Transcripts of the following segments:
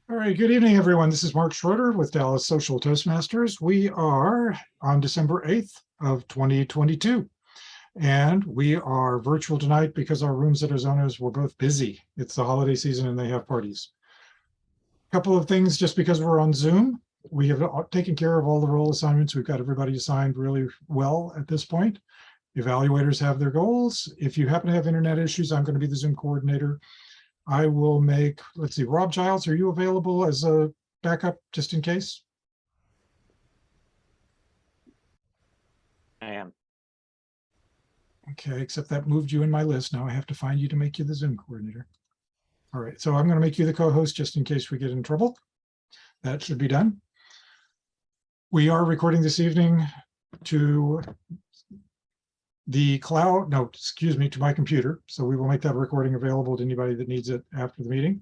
All right, good evening, everyone. This is Mark Schroeder with Dallas Social Toastmasters. We are on December 8th of 2022, and we are virtual tonight because our rooms at Arizona's were both busy. It's the holiday season and they have parties. A couple of things, just because we're on Zoom, we have taken care of all the role assignments. We've got everybody assigned really well at this point. Evaluators have their goals. If you happen to have internet issues, I'm going to be the Zoom coordinator. I will make, let's see, Rob Giles, are you available as a backup just in case? I am. Okay, except that moved you in my list. Now I have to find you to make you the Zoom coordinator. All right, so I'm going to make you the co-host just in case we get in trouble. That should be done. We are recording this evening to the cloud, no, excuse me, to my computer. So we will make that recording available to anybody that needs it after the meeting.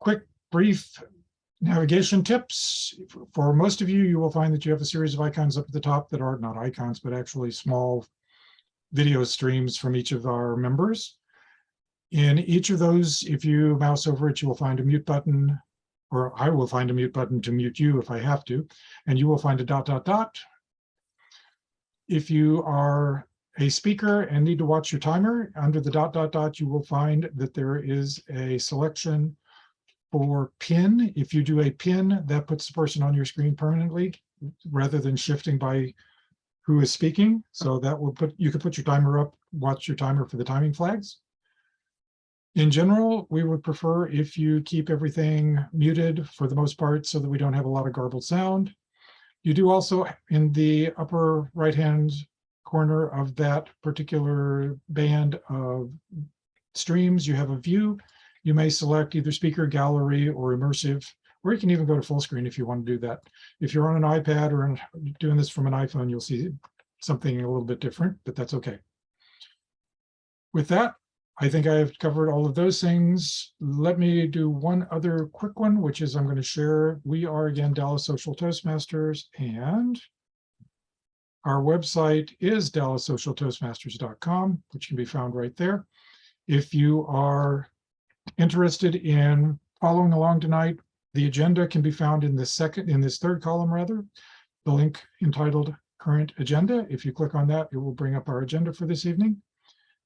Quick, brief navigation tips. For most of you, you will find that you have a series of icons up at the top that are not icons, but actually small video streams from each of our members. In each of those, if you mouse over it, you will find a mute button, or I will find a mute button to mute you if I have to, and you will find a ... If you are a speaker and need to watch your timer, under the ... you will find that there is a selection for pin. If you do a pin, that puts the person on your screen permanently rather than shifting by who is speaking. So that will put, you can put your timer up, watch your timer for the timing flags. In general, we would prefer if you keep everything muted for the most part so that we don't have a lot of garbled sound. You do also, in the upper right-hand corner of that particular band of streams, you have a view. You may select either speaker, gallery, or immersive, or you can even go to full screen if you want to do that. If you're on an iPad or doing this from an iPhone, you'll see something a little bit different, but that's okay. With that, I think I have covered all of those things. Let me do one other quick one, which is I'm going to share. We are, again, Dallas Social Toastmasters, and our website is dallassocialtoastmasters.com, which can be found right there. If you are interested in following along tonight, the agenda can be found in this third column, rather, the link entitled Current Agenda. If you click on that, it will bring up our agenda for this evening.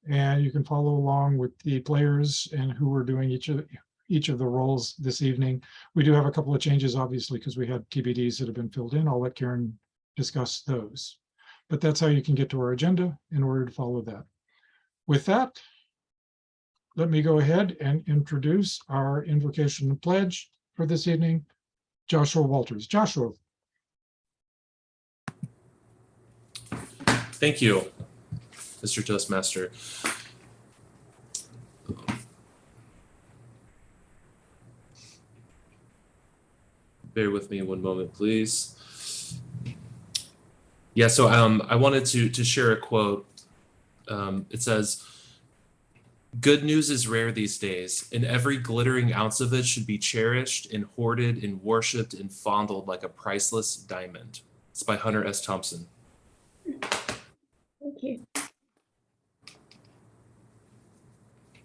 And you can follow along with the players and who are doing each of the roles this evening. We do have a couple of changes, obviously, because we had TBDs that have been filled in. I'll let Karen discuss those. But that's how you can get to our agenda in order to follow that. With that, let me go ahead and introduce our invocation and pledge for this evening, Joshua Walters. Joshua. Thank you, Mr. Toastmaster. Bear with me one moment, please. Yeah, so I wanted to share a quote. It says, "Good news is rare these days, and every glittering ounce of it should be cherished and hoarded and worshipped and fondled like a priceless diamond." It's by Hunter S. Thompson. Thank you.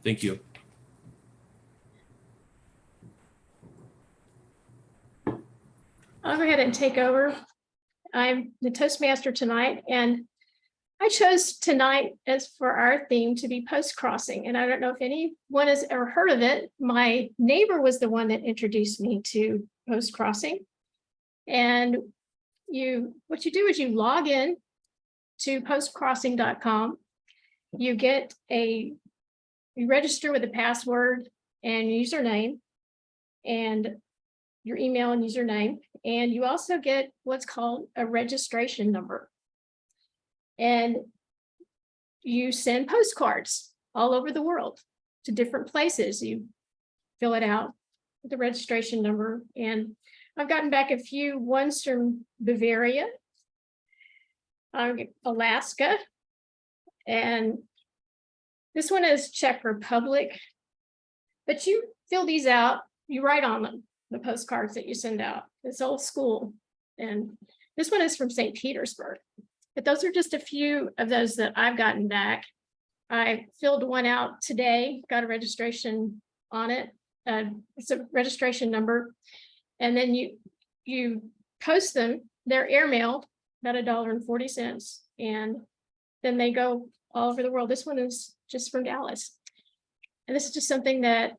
Thank you. I'll go ahead and take over. I'm the Toastmaster tonight, and I chose tonight as for our theme to be post-crossing. And I don't know if anyone has ever heard of it. My neighbor was the one that introduced me to post-crossing. And what you do is you log in to postcrossing.com. You register with a password and username and your email and username. And you also get what's called a registration number. And you send postcards all over the world to different places. You fill it out with the registration number. And I've gotten back a few ones from Bavaria, Alaska, and this one is Czech Republic. But you fill these out, you write on them, the postcards that you send out. It's old school. And this one is from St. Petersburg. But those are just a few of those that I've gotten back. I filled one out today, got a registration on it. it's a registration number. And then you post them, they're airmailed, about $1.40. And then they go all over the world. This one is just from Dallas. And this is just something that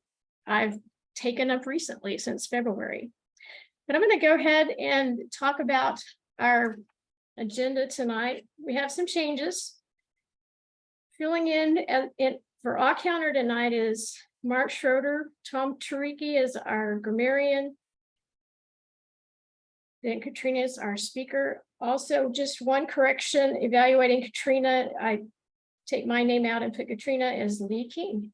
I've taken up recently since February. But I'm going to go ahead and talk about our agenda tonight. We have some changes. Filling in for our counter tonight is Mark Schroeder. Tom Tariki is our grammarian. Then Katrina is our speaker. Also, just one correction, evaluating Katrina. I take my name out and put Katrina as Lee King.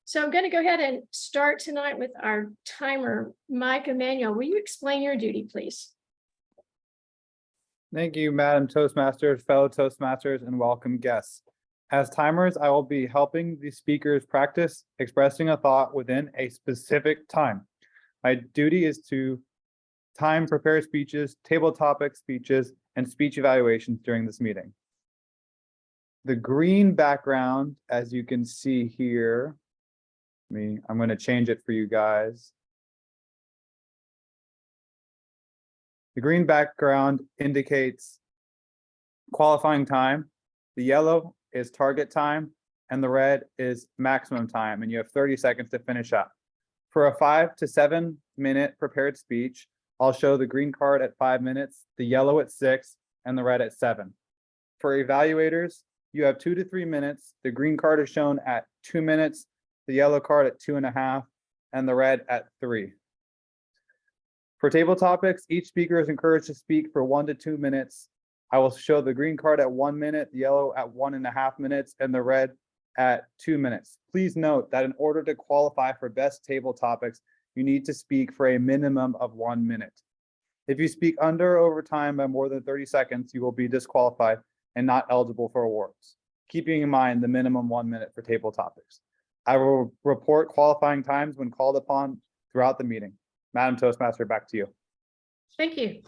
So I'm going to go ahead and start tonight with our timer. Mike Emanuel, will you explain your duty, please? Thank you, Madam Toastmasters, fellow Toastmasters, and welcome guests. As timers, I will be helping the speakers practice expressing a thought within a specific time. My duty is to time prepare speeches, table topic speeches, and speech evaluations during this meeting. The green background, as you can see here, I'm going to change it for you guys. The green background indicates qualifying time. The yellow is target time, and the red is maximum time, and you have 30 seconds to finish up. For a 5 to 7 minute prepared speech, I'll show the green card at 5 minutes, the yellow at 6, and the red at 7. For evaluators, you have 2 to 3 minutes. The green card is shown at 2 minutes, the yellow card at 2.5, and the red at 3. For table topics, each speaker is encouraged to speak for 1 to 2 minutes. I will show the green card at 1 minute, the yellow at 1.5 minutes, and the red at 2 minutes. Please note that in order to qualify for best table topics, you need to speak for a minimum of 1 minute. If you speak under or over time by more than 30 seconds, you will be disqualified and not eligible for awards. Keeping in mind the minimum 1 minute for table topics. I will report qualifying times when called upon throughout the meeting. Madam Toastmaster, back to you. Thank you.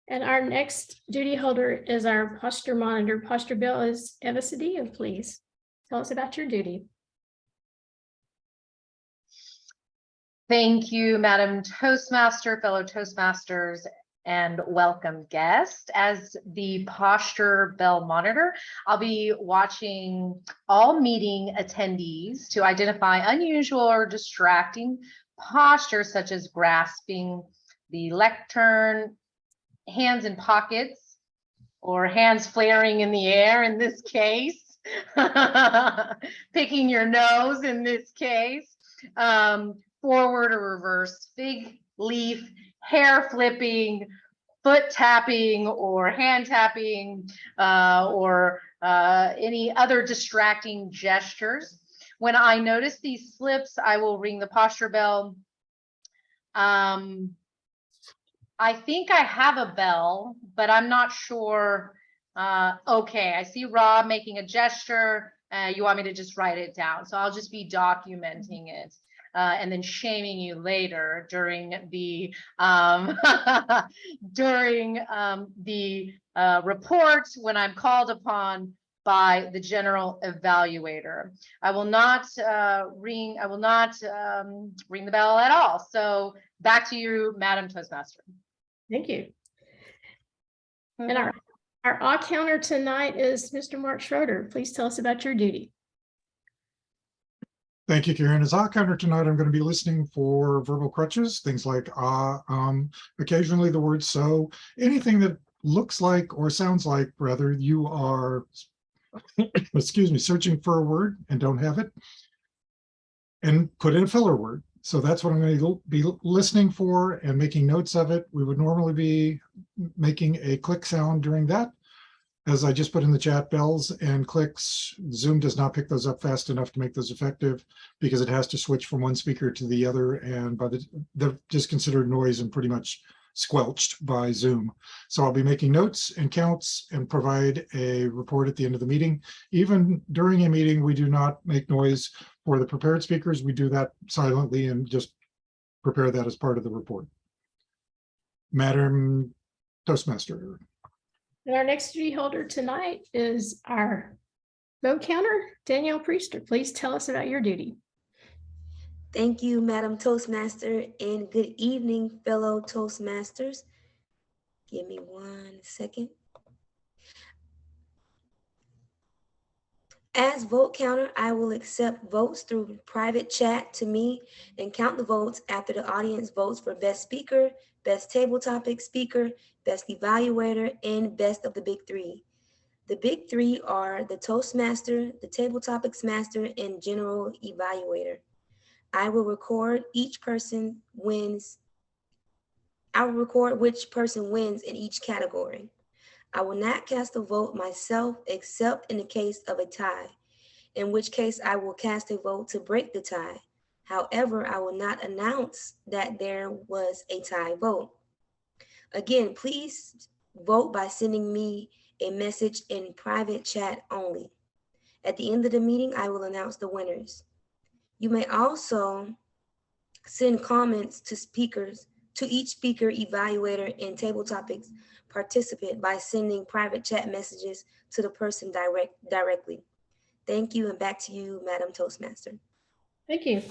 And our next duty holder is our posture monitor. Posture Bill is Eva Cedillo, please. Tell us about your duty. Thank you, Madam Toastmaster, fellow Toastmasters, and welcome guest. As the posture bell monitor, I'll be watching all meeting attendees to identify unusual or distracting postures such as grasping the lectern, hands in pockets, or hands flaring in the air in this case, picking your nose in this case, forward or reverse, fig leaf, hair flipping, foot tapping, or hand tapping, or any other distracting gestures. When I notice these slips, I will ring the posture bell. I think I have a bell, but I'm not sure. Okay, I see Rob making a gesture. You want me to just write it down. So I'll just be documenting it. And then shaming you later during the report when I'm called upon by the general evaluator. I will not ring the bell at all. So back to you, Madam Toastmaster. Thank you. And our odd counter tonight is Mr. Mark Schroeder. Please tell us about your duty. Thank you, Karen. As odd counter tonight, I'm going to be listening for verbal crutches, things like occasionally the word so, anything that looks like or sounds like, rather, you are, excuse me, searching for a word and don't have it, and put in a filler word. So that's what I'm going to be listening for and making notes of it. We would normally be making a click sound during that. As I just put in the chat, bells and clicks, Zoom does not pick those up fast enough to make those effective because it has to switch from one speaker to the other, and by they're just considered noise and pretty much squelched by Zoom. So I'll be making notes and counts and provide a report at the end of the meeting. Even during a meeting, we do not make noise. For the prepared speakers, we do that silently and just prepare that as part of the report. Madam Toastmaster. And our next duty holder tonight is our vote counter, Danielle Priester. Please tell us about your duty. Thank you, Madam Toastmaster, and good evening, fellow Toastmasters. Give me 1 second. As vote counter, I will accept votes through private chat to me and count the votes after the audience votes for best speaker, best table topic speaker, best evaluator, and best of the big three. The big three are the Toastmaster, the table topics master, and general evaluator. I will record which person wins in each category. I will not cast a vote myself except in the case of a tie, in which case I will cast a vote to break the tie. However, I will not announce that there was a tie vote. Again, please vote by sending me a message in private chat only. At the end of the meeting, I will announce the winners. You may also send comments to each speaker, evaluator, and table topics participant by sending private chat messages to the person directly. Thank you, and back to you, Madam Toastmaster. Thank you.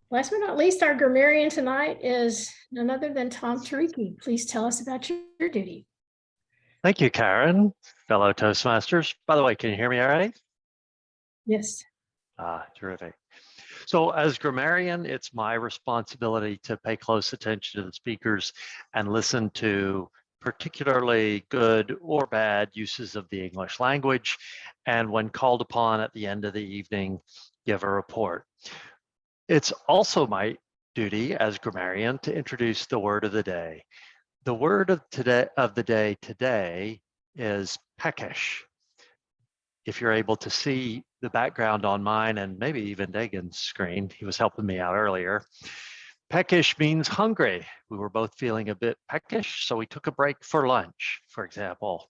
Last but not least, our grammarian tonight is none other than Tom Tariki. Please tell us about your duty. Thank you, Karen, fellow Toastmasters. By the way, can you hear me all right? Yes. Terrific. So as grammarian, it's my responsibility to pay close attention to the speakers and listen to particularly good or bad uses of the English language. And when called upon at the end of the evening, give a report. It's also my duty as grammarian to introduce the word of the day. The word of the day today is peckish. If you're able to see the background on mine and maybe even Dagan's screen, he was helping me out earlier. Peckish means hungry. We were both feeling a bit peckish, so we took a break for lunch, for example.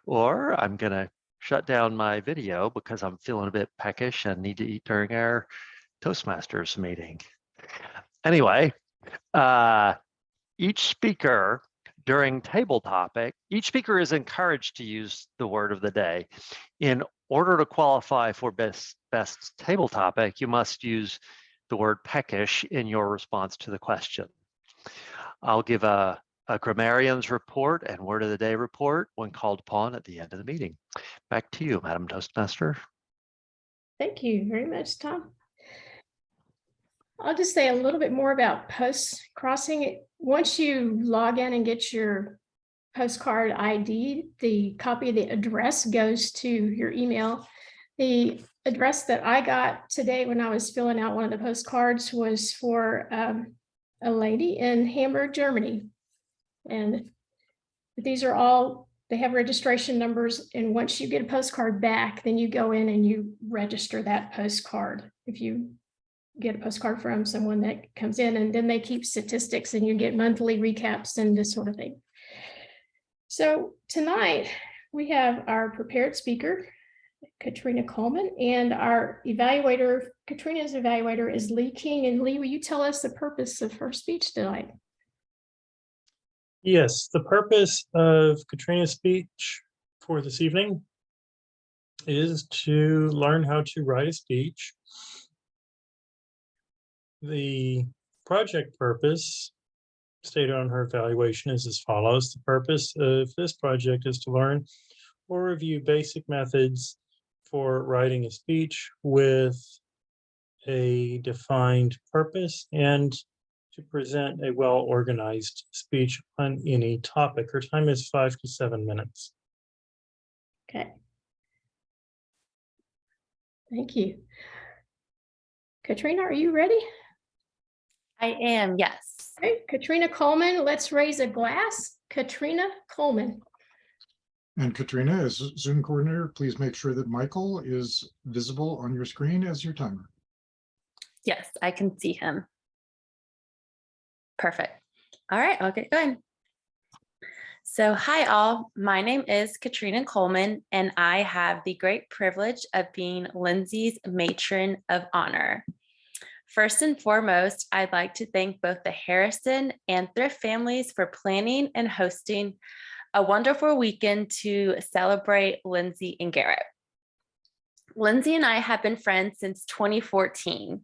Or I'm gonna shut down my video because I'm feeling a bit peckish and need to eat during our Toastmasters meeting. Anyway, each speaker during table topic, each speaker is encouraged to use the word of the day. In order to qualify for best table topic, you must use the word peckish in your response to the question. I'll give a grammarian's report and word of the day report when called upon at the end of the meeting. Back to you, Madam Toastmaster. Thank you very much, Tom. I'll just say a little bit more about post-crossing. Once you log in and get your postcard ID, the copy of the address goes to your email. The address that I got today when I was filling out one of the postcards was for a lady in Hamburg, Germany. And these are all, they have registration numbers. And once you get a postcard back, then you go in and you register that postcard. If you get a postcard from someone that comes in, and then they keep statistics and you get monthly recaps and this sort of thing. So tonight we have our prepared speaker, Katrina Coleman, and our evaluator, Katrina's evaluator is Lee King. And Lee, will you tell us the purpose of her speech tonight? Yes, the purpose of Katrina's speech for this evening is to learn how to write a speech. The project purpose stated on her evaluation is as follows. The purpose of this project is to learn or review basic methods for writing a speech with a defined purpose and to present a well-organized speech on any topic. Her time is 5 to 7 minutes. Okay. Thank you. Katrina, are you ready? I am, yes. Okay, Katrina Coleman, let's raise a glass. Katrina Coleman. And Katrina, as Zoom coordinator, please make sure that Michael is visible on your screen as your timer. Yes, I can see him. Perfect. All right, I'll get going. So hi all, my name is Katrina Coleman, and I have the great privilege of being Lindsay's matron of honor. First and foremost, I'd like to thank both the Harrison and Thrift families for planning and hosting a wonderful weekend to celebrate Lindsay and Garrett. Lindsay and I have been friends since 2014.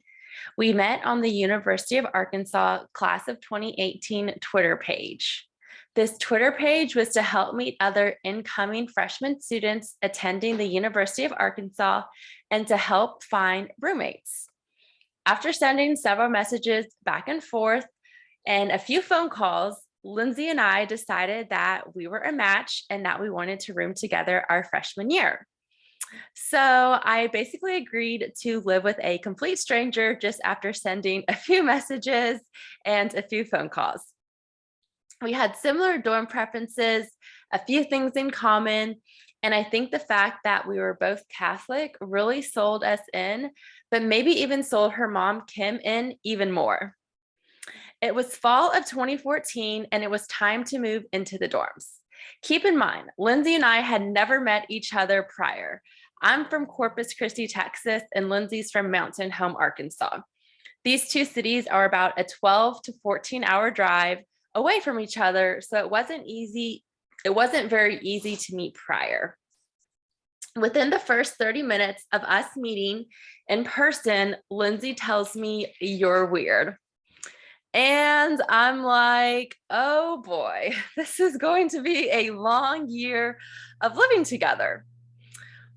We met on the University of Arkansas Class of 2018 Twitter page. This Twitter page was to help meet other incoming freshman students attending the University of Arkansas and to help find roommates. After sending several messages back and forth and a few phone calls, Lindsay and I decided that we were a match and that we wanted to room together our freshman year. So I basically agreed to live with a complete stranger just after sending a few messages and a few phone calls. We had similar dorm preferences, a few things in common, and I think the fact that we were both Catholic really sold us in, but maybe even sold her mom, Kim, in even more. It was fall of 2014, and it was time to move into the dorms. Keep in mind, Lindsay and I had never met each other prior. I'm from Corpus Christi, Texas, and Lindsay's from Mountain Home, Arkansas. These two cities are about a 12 to 14-hour drive away from each other, so it wasn't very easy to meet prior. Within the first 30 minutes of us meeting in person, Lindsay tells me, "You're weird." And I'm like, oh boy, this is going to be a long year of living together.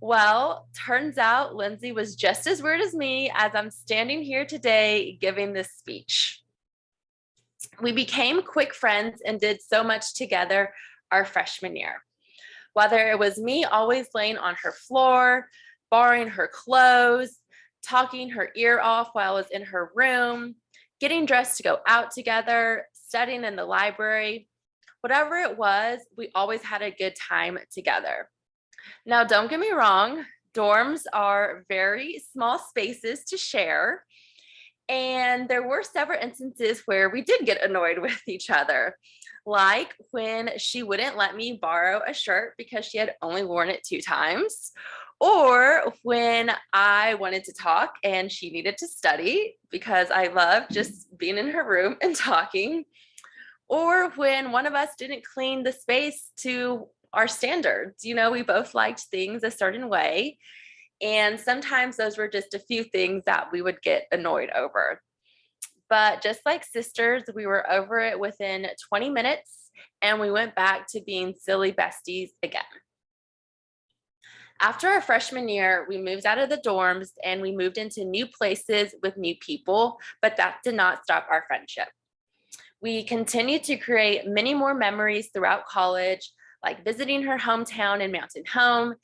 Well, turns out Lindsay was just as weird as me as I'm standing here today giving this speech. We became quick friends and did so much together our freshman year. Whether it was me always laying on her floor, borrowing her clothes, talking her ear off while I was in her room, getting dressed to go out together, studying in the library, whatever it was, we always had a good time together. Now, don't get me wrong, dorms are very small spaces to share. And there were several instances where we did get annoyed with each other, like when she wouldn't let me borrow a shirt because she had only worn it 2 times, or when I wanted to talk and she needed to study because I loved just being in her room and talking, or when one of us didn't clean the space to our standards. You know, we both liked things a certain way. And sometimes those were just a few things that we would get annoyed over. But just like sisters, we were over it within 20 minutes and we went back to being silly besties again. After our freshman year, we moved out of the dorms and we moved into new places with new people, but that did not stop our friendship. We continued to create many more memories throughout college, like visiting her hometown in Mountain Home,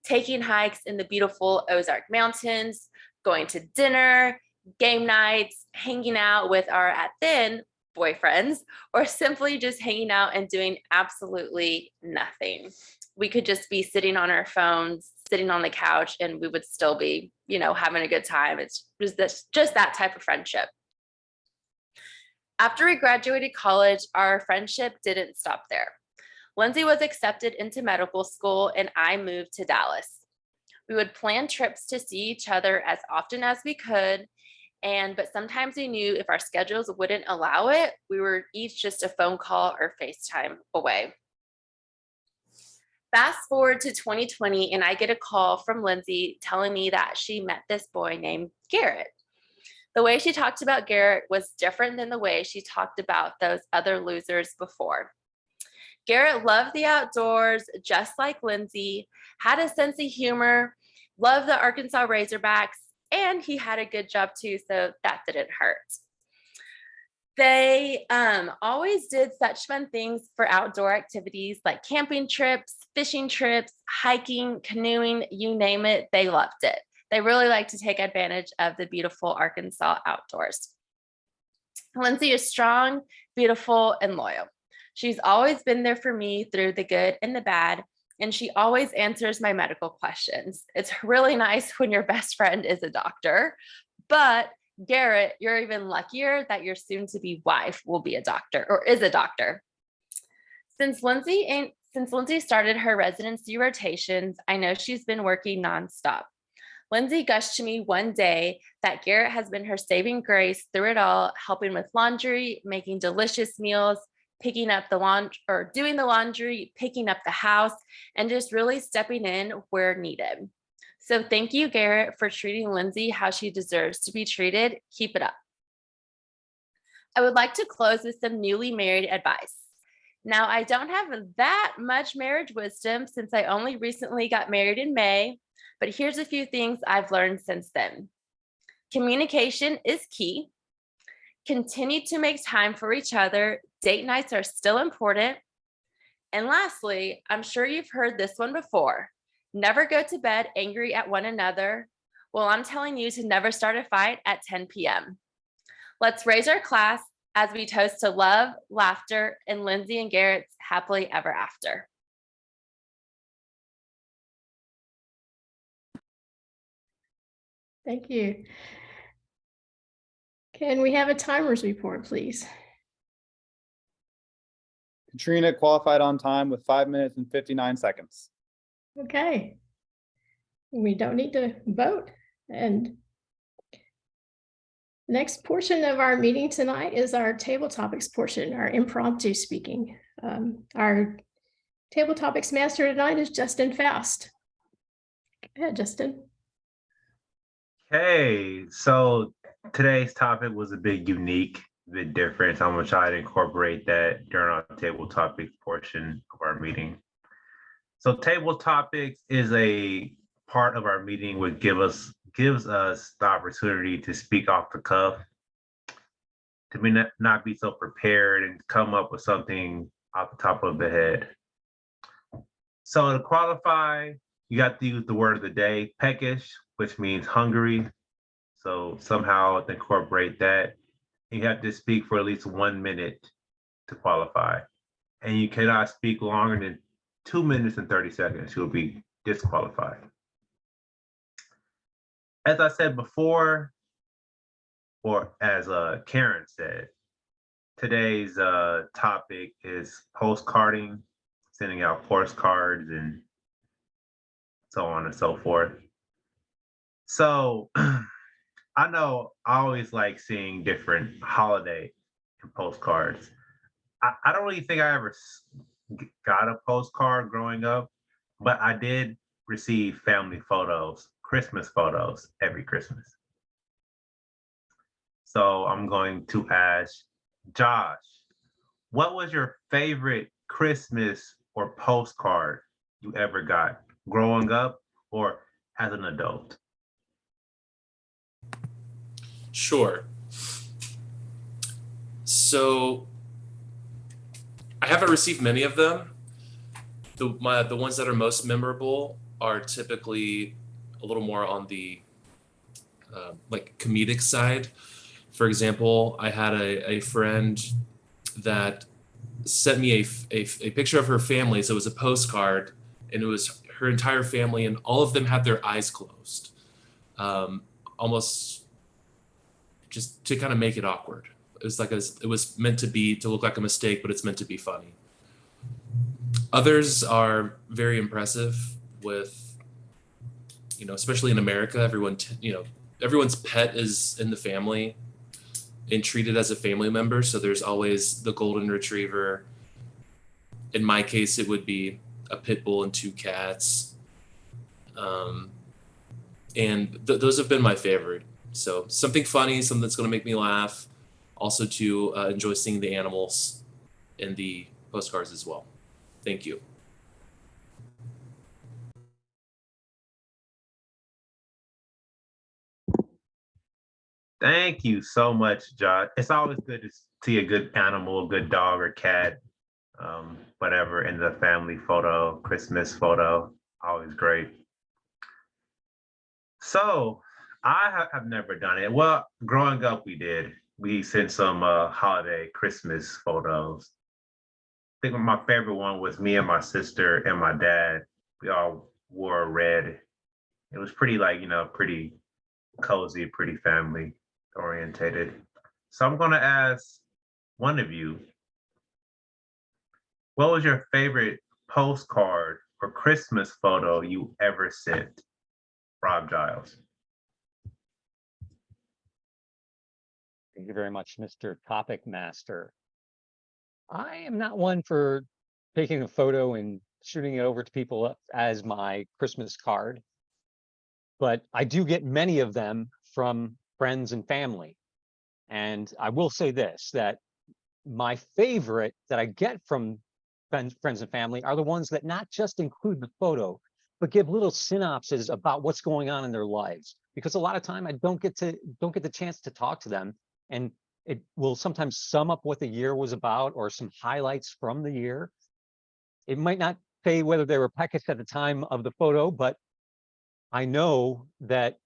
taking hikes in the beautiful Ozark Mountains, going to dinner, game nights, hanging out with our at then boyfriends, or simply just hanging out and doing absolutely nothing. We could just be sitting on our phones, sitting on the couch, and we would still be, you know, having a good time. It was just that type of friendship. After we graduated college, our friendship didn't stop there. Lindsay was accepted into medical school and I moved to Dallas. We would plan trips to see each other as often as we could, but sometimes we knew if our schedules wouldn't allow it, we were each just a phone call or FaceTime away. Fast forward to 2020 and I get a call from Lindsay telling me that she met this boy named Garrett. The way she talked about Garrett was different than the way she talked about those other losers before. Garrett loved the outdoors, just like Lindsay, had a sense of humor, loved the Arkansas Razorbacks, and he had a good job too, so that didn't hurt. They always did such fun things for outdoor activities like camping trips, fishing trips, hiking, canoeing, you name it, they loved it. They really like to take advantage of the beautiful Arkansas outdoors. Lindsay is strong, beautiful, and loyal. She's always been there for me through the good and the bad, and she always answers my medical questions. It's really nice when your best friend is a doctor, but Garrett, you're even luckier that your soon-to-be wife will be a doctor or is a doctor. Since Lindsay started her residency rotations, I know she's been working nonstop. Lindsay gushed to me one day that Garrett has been her saving grace through it all, helping with laundry, making delicious meals, picking up the laundry or doing the laundry, picking up the house, and just really stepping in where needed. So thank you, Garrett, for treating Lindsay how she deserves to be treated. Keep it up. I would like to close with some newly married advice. Now, I don't have that much marriage wisdom since I only recently got married in May, but here's a few things I've learned since then. Communication is key. Continue to make time for each other. Date nights are still important. And lastly, I'm sure you've heard this one before. Never go to bed angry at one another. Well, I'm telling you to never start a fight at 10 p.m. Let's raise our class as we toast to love, laughter, and Lindsay and Garrett's happily ever after. Thank you. Can we have a timers report, please? Katrina qualified on time with 5 minutes and 59 seconds. Okay. We don't need to vote. And next portion of our meeting tonight is our table topics portion, our impromptu speaking. Our table topics master tonight is Justin Faust. Go ahead, Justin. Hey, so today's topic was a bit unique, a bit different. So I'm gonna try to incorporate that during our table topics portion of our meeting. So table topics is a part of our meeting which gives us the opportunity to speak off the cuff, to be not be so prepared and come up with something off the top of the head. So to qualify, you got to use the word of the day, peckish, which means hungry. So somehow incorporate that. You have to speak for at least 1 minute to qualify. And you cannot speak longer than 2 minutes and 30 seconds. You'll be disqualified. As I said before, or as Karen said, today's topic is postcarding, sending out postcards and so on and so forth. So I know I always like seeing different holiday postcards. I don't really think I ever got a postcard growing up, but I did receive family photos, Christmas photos every Christmas. So I'm going to ask Josh, what was your favorite Christmas or postcard you ever got growing up or as an adult? Sure. So I haven't received many of them. The ones that are most memorable are typically a little more on the like comedic side. For example, I had a friend that sent me a picture of her family. So it was a postcard, and it was her entire family, and all of them had their eyes closed, almost just to kind of make it awkward. It was like it was meant to look like a mistake, but it's meant to be funny. Others are very impressive with, especially in America, everyone's pet is in the family and treated as a family member. So there's always the golden retriever. In my case, it would be a pit bull and 2 cats. And those have been my favorite. So something funny, something that's going to make me laugh. Also to enjoy seeing the animals in the postcards as well. Thank you. Thank you so much, Josh. It's always good to see a good animal, a good dog or cat, whatever, in the family photo, Christmas photo. Always great. So I have never done it. Well, growing up, we did. We sent some holiday Christmas photos. I think my favorite one was me and my sister and my dad. We all wore red. It was pretty pretty cozy, pretty family orientated. So I'm going to ask one of you, what was your favorite postcard or Christmas photo you ever sent? Rob Giles. Thank you very much, Mr. Topic Master. I am not one for taking a photo and shooting it over to people as my Christmas card. but I do get many of them from friends and family. And I will say this, that my favorite that I get from friends and family are the ones that not just include the photo, but give little synopses about what's going on in their lives. Because a lot of time I don't get the chance to talk to them, and it will sometimes sum up what the year was about or some highlights from the year. It might not say whether they were peckish at the time of the photo, but I know that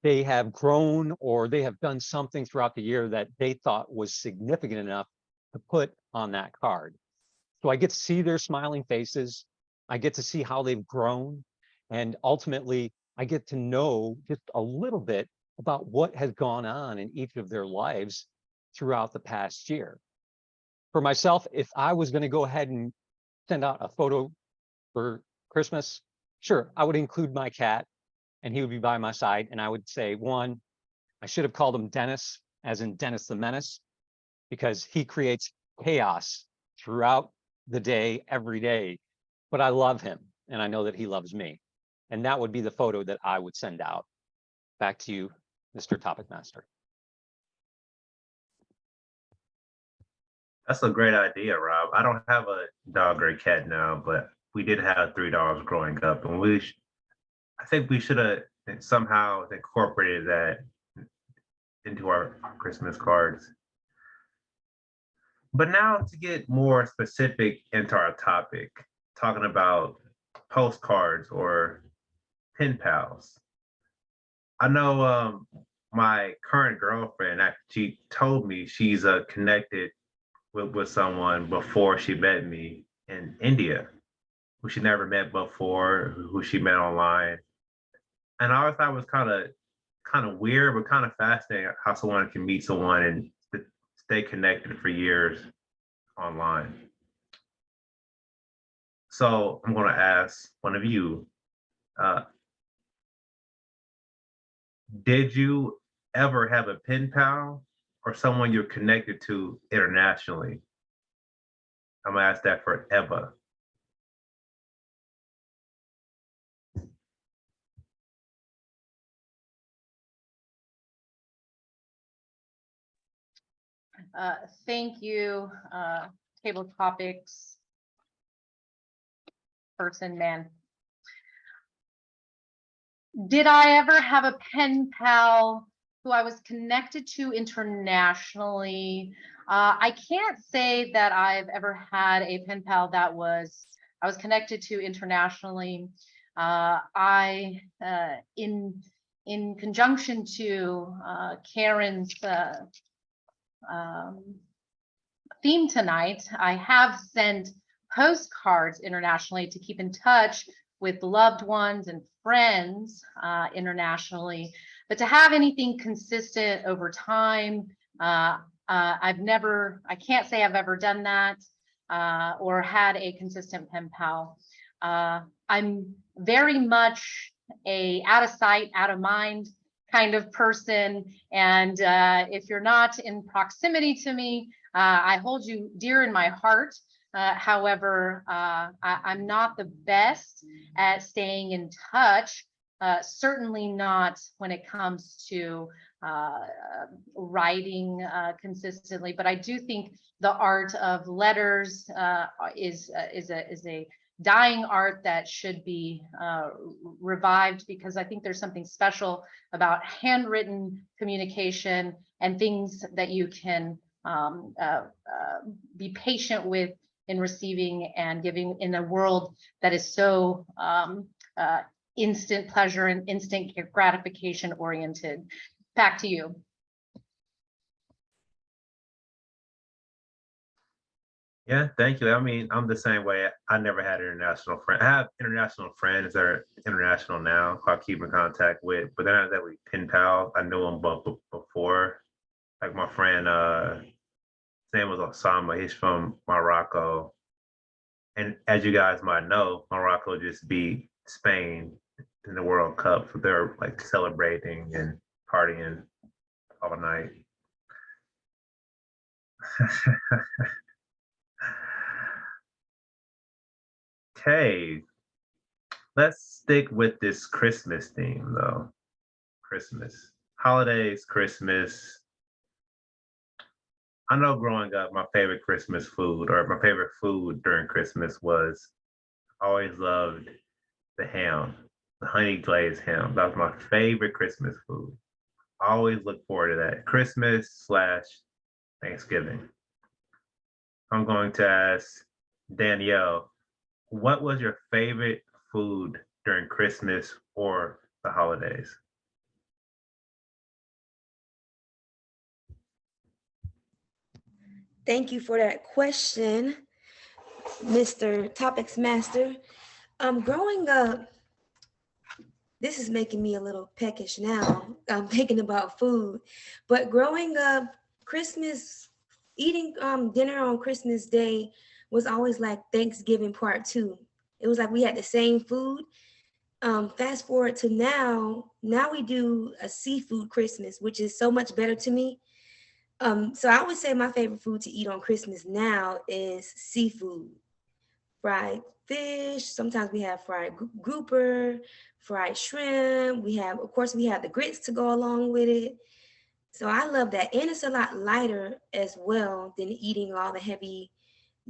they have grown or they have done something throughout the year that they thought was significant enough to put on that card. So I get to see their smiling faces. I get to see how they've grown. And ultimately, I get to know just a little bit about what has gone on in each of their lives throughout the past year. For myself, if I was going to go ahead and send out a photo for Christmas, sure, I would include my cat and he would be by my side. And I would say, one, I should have called him Dennis, as in Dennis the Menace, because he creates chaos throughout the day, every day. But I love him and I know that he loves me. And that would be the photo that I would send out. Back to you, Mr. Topic Master. That's a great idea, Rob. I don't have a dog or a cat now, but we did have 3 dogs growing up, and I think we should have somehow incorporated that into our Christmas cards. But now to get more specific into our topic, talking about postcards or pen pals. I know my current girlfriend, she told me she's connected with someone before she met me in India, who she never met before, who she met online. And I always thought it was kind of weird, but kind of fascinating how someone can meet someone and stay connected for years online. So I'm going to ask one of you, did you ever have a pen pal or someone you're connected to internationally? I'm gonna ask that for Eva. Thank you, table topics person, man. Did I ever have a pen pal who I was connected to internationally? I can't say that I've ever had a pen pal that I was connected to internationally. In conjunction to Karen's theme tonight, I have sent postcards internationally to keep in touch with loved ones and friends internationally, but to have anything consistent over time, I can't say I've ever done that or had a consistent pen pal. I'm very much a out of sight, out of mind kind of person. And if you're not in proximity to me, I hold you dear in my heart. However, I'm not the best at staying in touch, certainly not when it comes to writing consistently. But I do think the art of letters is a dying art that should be revived, because I think there's something special about handwritten communication and things that you can be patient with in receiving and giving in a world that is so instant pleasure and instant gratification oriented. Back to you. Yeah, thank you. I mean, I'm the same way. I never had an international friend. I have international friends that are international now, who I keep in contact with, but they're not that we pen pals. I knew them before. Like my friend, his name was Osama. He's from Morocco. And as you guys might know, Morocco just beat Spain in the World Cup. So they're like celebrating and partying all night. Okay, let's stick with this Christmas theme though. Christmas, holidays, Christmas. I know growing up, my favorite Christmas food or my favorite food during Christmas was I always loved the ham, the honey glazed ham. That was my favorite Christmas food. I always look forward to that. Christmas/Thanksgiving. I'm going to ask Danielle, what was your favorite food during Christmas or the holidays? Thank you for that question, Mr. Topics Master. Growing up, this is making me a little peckish now. I'm thinking about food, but growing up, Christmas, eating dinner on Christmas Day was always like Thanksgiving part two. It was like we had the same food. Fast forward to now we do a seafood Christmas, which is so much better to me. So I would say my favorite food to eat on Christmas now is seafood, fried fish. Sometimes we have fried grouper, fried shrimp. Of course, we have the grits to go along with it. So I love that. And it's a lot lighter as well than eating all the heavy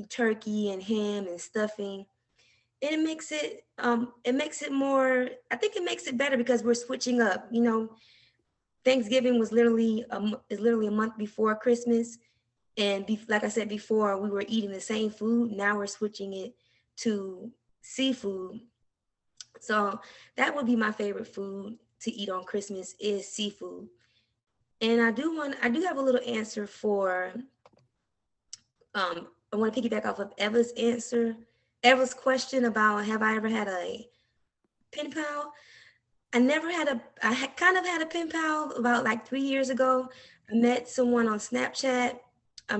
turkey and ham and stuffing. And it makes it more, I think it makes it better because we're switching up. Thanksgiving was is literally a month before Christmas. And like I said before, we were eating the same food. Now we're switching it to seafood. So that would be my favorite food to eat on Christmas is seafood. And I do have a little answer for, I want to piggyback off of Eva's question about have I ever had a pen pal? I kind of had a pen pal about like 3 years ago. I met someone on Snapchat.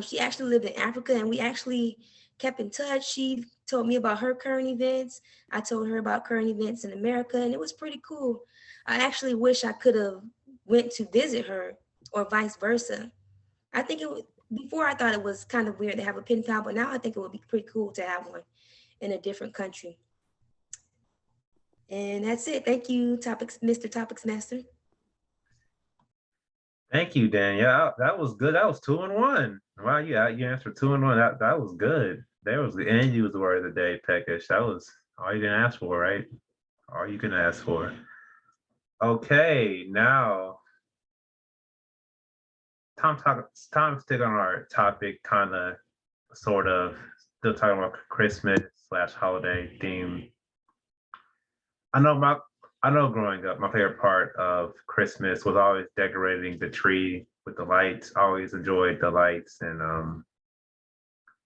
She actually lived in Africa and we actually kept in touch. She told me about her current events. I told her about current events in America and it was pretty cool. I actually wish I could have went to visit her or vice versa. I think before I thought it was kind of weird to have a pen pal, but now I think it would be pretty cool to have one in a different country. And that's it. Thank you, Mr. Topics Master. Thank you, Danielle. That was good. That was 2-in-1. Wow, you answered 2-in-1. That was good. And you was the word of the day, peckish. That was all you can ask for, right? All you can ask for. Okay, now time to stick on our topic, kind of, sort of, still talking about Christmas/holiday theme. I know growing up, my favorite part of Christmas was always decorating the tree with the lights. I always enjoyed the lights and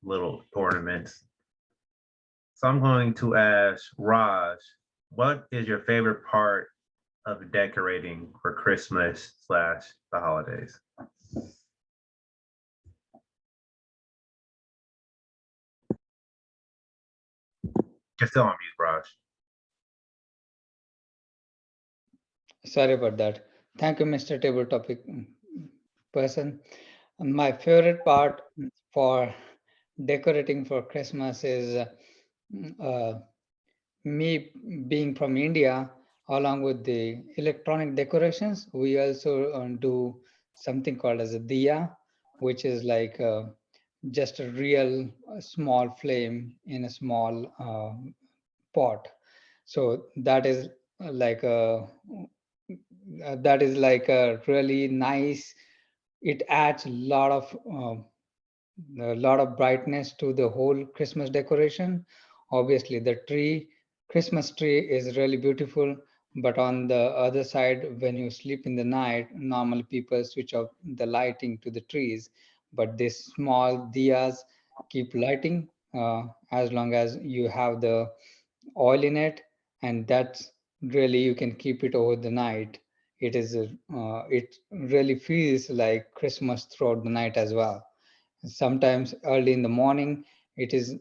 little ornaments. So I'm going to ask Raj, what is your favorite part of decorating for Christmas/the holidays? You're still on mute, Raj. Sorry about that. Thank you, Mr. Table Topic person. My favorite part for decorating for Christmas is me being from India, along with the electronic decorations. We also do something called as a diya, which is like just a real small flame in a small pot. So that is like a really nice. It adds a lot of brightness to the whole Christmas decoration. Obviously, the Christmas tree is really beautiful, but on the other side, when you sleep in the night, normally people switch off the lighting to the trees, but these small diyas keep lighting as long as you have the oil in it, and that's really you can keep it over the night. It really feels like Christmas throughout the night as well. Sometimes early in the morning, it is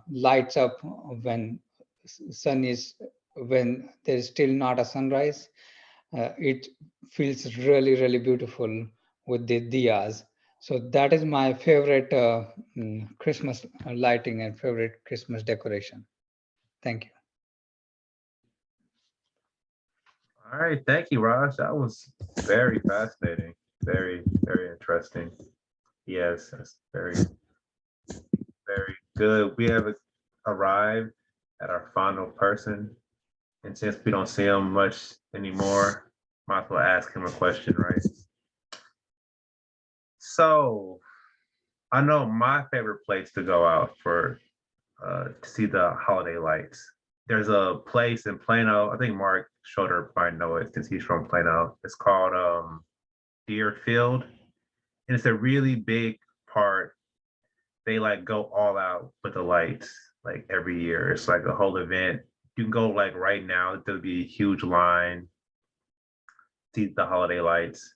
lights up when sun is when there is still not a sunrise. It feels really beautiful with the diyas. So that is my favorite Christmas lighting and favorite Christmas decoration. Thank you. All right, thank you, Raj. That was very fascinating. Very, very interesting. Yes, that's very, very good. We have arrived at our final person. And since we don't see him much anymore, might as well ask him a question, right? So I know my favorite place to go out for to see the holiday lights. There's a place in Plano. I think Mark Schroeder might know it since he's from Plano. It's called Deerfield, and it's a really big park. They like go all out with the lights like every year. It's like a whole event. You can go like right now. There'll be a huge line. See the holiday lights.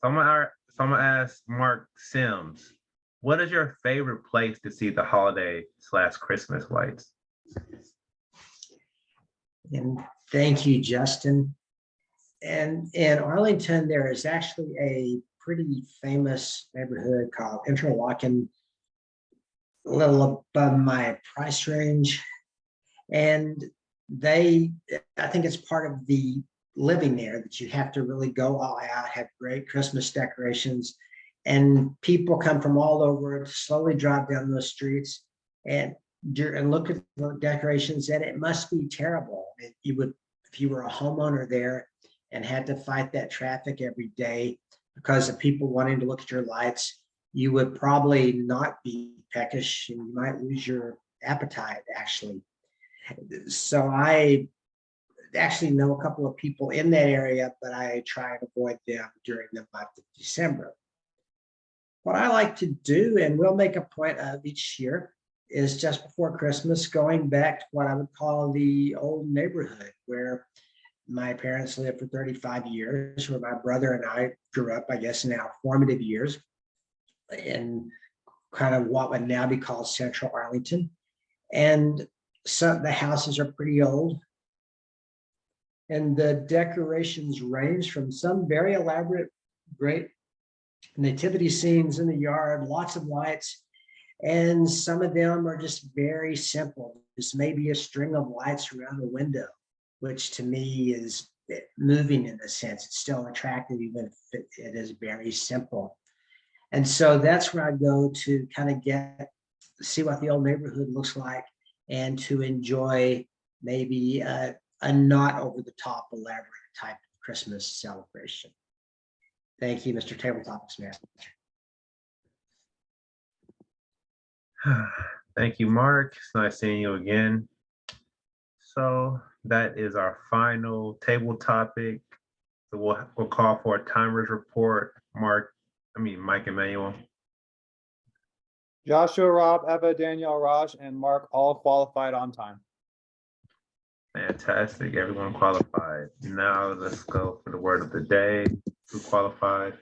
So I'm gonna ask Mark Sims, what is your favorite place to see the holiday/Christmas lights? And thank you, Justin. And in Arlington, there is actually a pretty famous neighborhood called Interlochen, a little above my price range. And I think it's part of the living there that you have to really go all out, have great Christmas decorations. And people come from all over to slowly drive down those streets and look at the decorations, and it must be terrible. You would, if you were a homeowner there and had to fight that traffic every day because of people wanting to look at your lights, you would probably not be peckish and you might lose your appetite, actually. So I actually know a couple of people in that area, but I try and avoid them during the month of December. What I like to do, and we'll make a point of each year, is just before Christmas, going back to what I would call the old neighborhood where my parents lived for 35 years, where my brother and I grew up, I guess, in our formative years, in kind of what would now be called Central Arlington. And some the houses are pretty old. And the decorations range from some very elaborate, great nativity scenes in the yard, lots of lights, and some of them are just very simple. Just maybe a string of lights around a window, which to me is moving in a sense. It's still attractive, even if it is very simple. And so that's where I go to kind of see what the old neighborhood looks like and to enjoy maybe a not over the top elaborate type of Christmas celebration. Thank you, Mr. Tabletop Smith. Thank you, Mark. It's nice seeing you again. So that is our final table topic. So we'll call for a timers report. Mike Emmanuel. Joshua, Rob, Eva, Danielle, Raj, and Mark all qualified on time. Fantastic. Everyone qualified. Now let's go for the word of the day. Who qualified?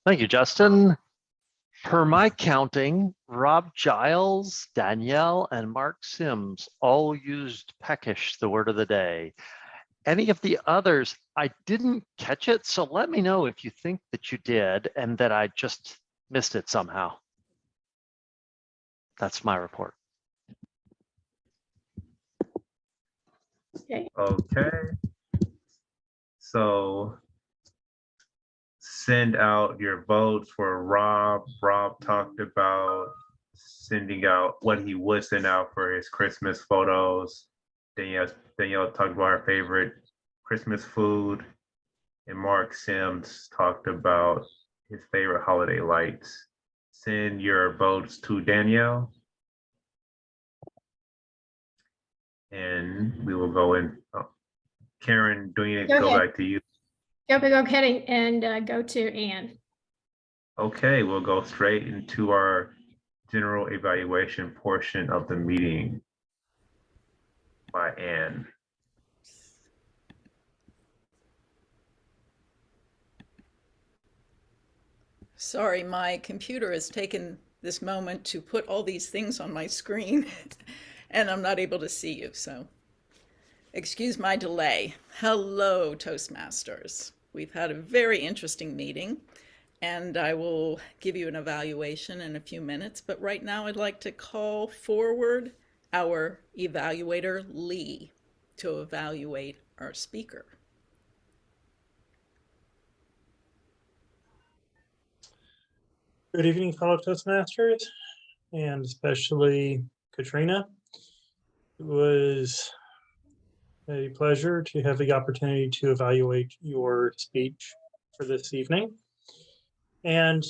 Thank you, Justin. Per my counting, Rob Giles, Danielle, and Mark Sims all used peckish, the word of the day. Any of the others, I didn't catch it, so let me know if you think that you did and that I just missed it somehow. That's my report. Okay. So send out your votes for Rob. Rob talked about sending out what he would send out for his Christmas photos. Danielle talked about her favorite Christmas food. And Mark Sims talked about his favorite holiday lights. Send your votes to Danielle. And we will go in. Karen, do you need to go back to you? Go ahead and go to Ann. Okay, we'll go straight into our general evaluation portion of the meeting by Ann. Sorry, my computer has taken this moment to put all these things on my screen and I'm not able to see you, so excuse my delay. Hello, Toastmasters. We've had a very interesting meeting and I will give you an evaluation in a few minutes, but right now I'd like to call forward our evaluator, Lee, to evaluate our speaker. Good evening, fellow Toastmasters, and especially Katrina. It was a pleasure to have the opportunity to evaluate your speech for this evening. And